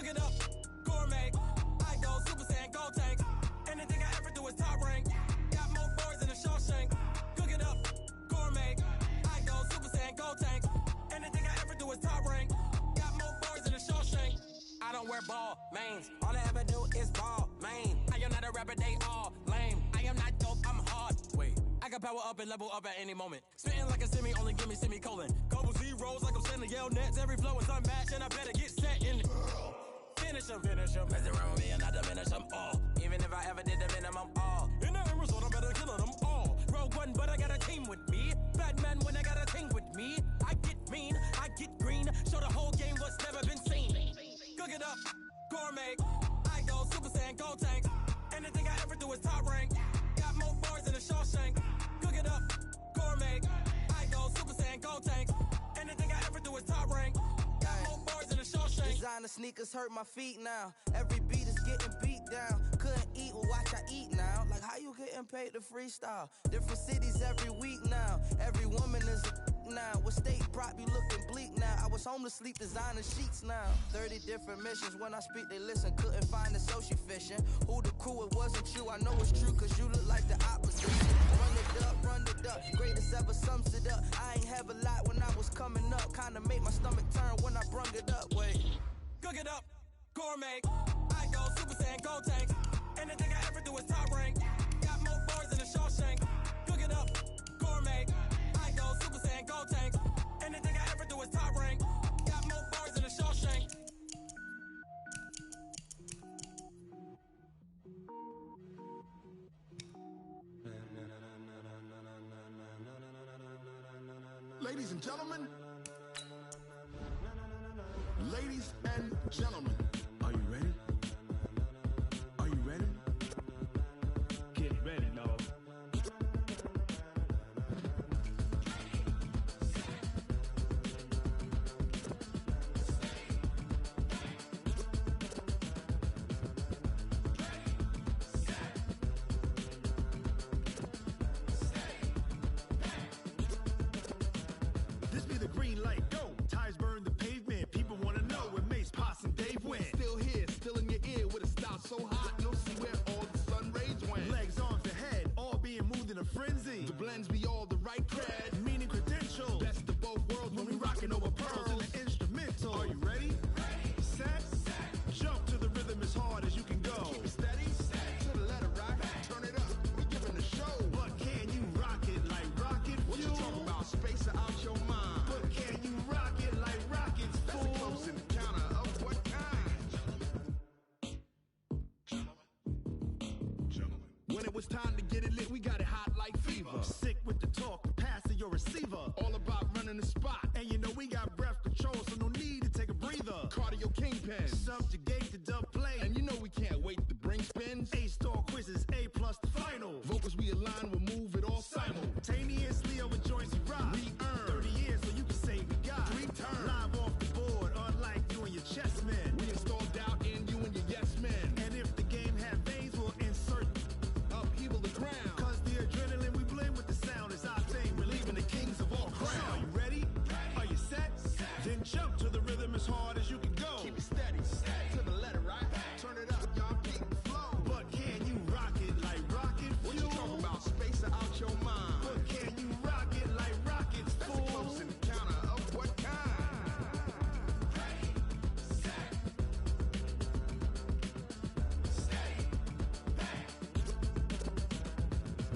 it up, gourmet. I go Super Saiyan, go tank. Anything I ever do is top rank. Got more boys than a Shawshank. Cook it up, gourmet. I go Super Saiyan, go tank. Anything I ever do is top rank. Got more boys than a Shawshank. I don't wear ball mains. All I ever do is ball main. I am not a rapper, they all lame. I am not dope, I'm hard. Wait, I can power up and level up at any moment. Spitting like a semi, only give me semicolon. Couple zeros like I'm sending yell nets. Every flow is unmatched and I better get set in. Finish them. Mess around with me and I diminish them all. Even if I ever did the minimum all. In the result, I'm better killing them all. Rogue One, but I got a team with me. Batman when I got a team with me. I get mean, I get green. Show the whole game what's never been seen. Cook it up, gourmet. I go Super Saiyan, go tank. Anything I ever do is top rank. Got more boys than a Shawshank. Cook it up, gourmet. I go Super Saiyan, go tank. Anything I ever do is top rank. Got more boys than a Shawshank. Designer sneakers hurt my feet now. Every beat is getting beat down. Couldn't eat, well watch I eat now. Like how you getting paid to freestyle? Different cities every week now. Every woman is a now. What state prop you looking bleak now? I was home to sleep designer sheets now. 30 different missions. When I speak they listen. Couldn't find the social fishing. Who the crew? It wasn't you. I know it's true cause you look like the opposite. Run it up. Greatest ever sums it up. I ain't have a lot when I was coming up. Kinda make my stomach turn when I brung it up. Wait. Cook it up, gourmet. I go Super Saiyan, go tank. Anything I ever do is top rank. Got more boys than a Shawshank. Cook it up, gourmet. I go Super Saiyan, go tank. Anything I ever do is top rank. Got more boys than a Shawshank. Ladies and gentlemen. Ladies and gentlemen. Are you ready? Are you ready? Get ready, no. This be the green light, go. Tires burn the pavement. People want to know where Mace, Pops, and Dave went. Still here, still in your ear with a style so hot. You'll see where all the sun rays went. Legs, arms, and head, all being moved in a frenzy. The blends be all the right cred. Meaning credentials. Best of both worlds when we rockin' over pearls in the instrumental. Are you ready? Ready. Set. Jump to the rhythm as hard as you can go. Keep it steady. To the letter rock. Turn it up. We giving the show. But can you rock it like rocket fuel? What you talking about? Space it out your mind. But can you rock it like rockets, fool? That's a close encounter of what kind? Gentlemen. When it was time to get it lit, we got it hot like fever. Sick with the talk, the pass to your receiver. All about running the spot. And you know we got breath control, so no need to take a breather. Cardio kingpin. Subjugate the dub play. And you know we can't wait to bring spins. A-star quizzes, A+ the final. Vocals we align, we'll move it all simultaneously over joints we rock. We earn 30 years, so you can say we got 3 turns. Live off the board, unlike you and your chess men. We install doubt in you and your yes men. And if the game had veins, we'll insert upheaval the ground. Cause the adrenaline we blend with the sound is our thing. Relieving the kings of all crowns. So are you ready? Are you set? Then jump to the rhythm as hard as you can go. Keep it steady. To the letter, right? Turn it up, y'all keep the flow. But can you rock it like rocket fuel? What you talking about? Space it out your mind. But can you rock it like rockets, fool? That's a close encounter of what kind?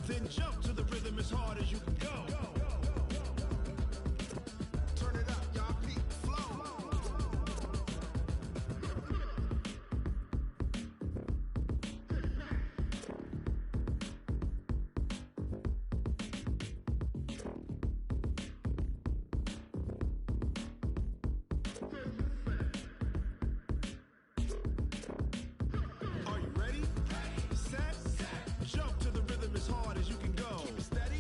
Then jump to the rhythm as hard as you can go. Turn it up, y'all keep the flow. Are you ready? Set. Jump to the rhythm as hard as you can go. Keep it steady.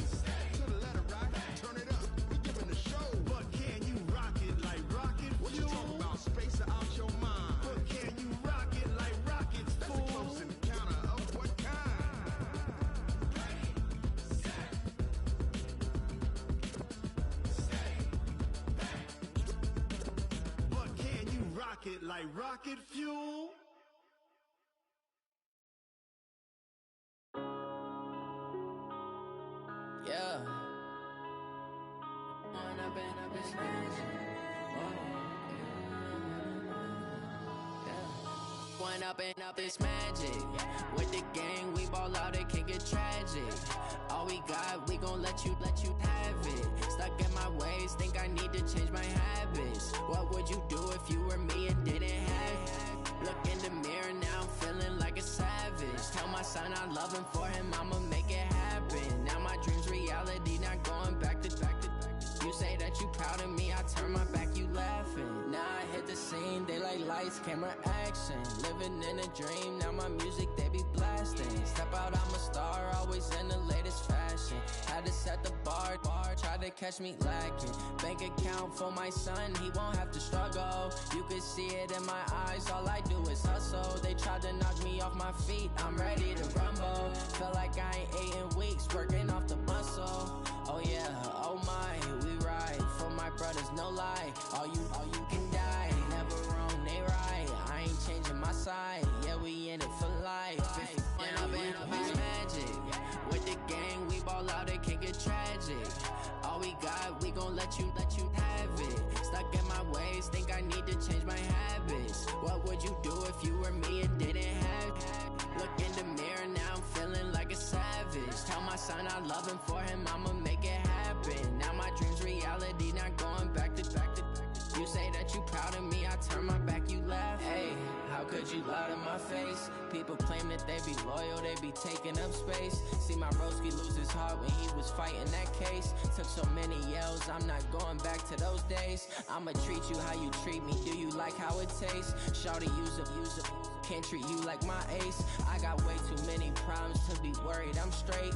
To the letter rock. Turn it up. We giving the show. But can you rock it like rocket fuel? What you talking about? Space it out your it like rocket fuel. Yeah. When I've been up this magic. When up and up this magic. With the gang, we ball out, it can get tragic. All we got, we gon' let you have it. Stuck in my ways, think I need to change my habits. What would you do if you were me and didn't have it? Look in the mirror now, I'm feeling like a savage. Tell my son I love him, for him I'ma make it happen. Now my dream's reality, not going back to. You say that you proud of me, I turn my back, you laughing. Now I hit the scene, they like lights, camera, action. Living in a dream, now my music, they be blasting. Step out, I'm a star, always in the latest fashion. Had to set the bar, try to catch me lacking. Bank account for my son, he won't have to struggle. You can see it in my eyes, all I do is hustle. They tried to knock me off my feet, I'm ready to rumble. Feel like I ain't ate in weeks, working off the muscle. Oh yeah, oh my, we ride for my brothers, no lie. All you can die, never wrong, they right. I ain't changing my side, yeah, we in it for life. When I've been up this magic, with the gang, we ball out, it can get tragic. All we got, we gon' let you have it. Stuck in my ways, think I need to change my habits. What would you do if you were me and didn't have it? Look in the mirror, now I'm feeling like a savage. Tell my son I love him, for him I'ma make it happen. Now my dream's reality, not going back to. You say that you proud of me, I turn my back, you laugh. Hey, how could you lie to my face? People claim that they be loyal, they be taking up space. See my broski lose his heart when he was fighting that case. Took so many yells, I'm not going back to those days. I'ma treat you how you treat me, do you like how it tastes? Shawty, use up, can't treat you like my ace. I got way too many problems to be worried, I'm straight.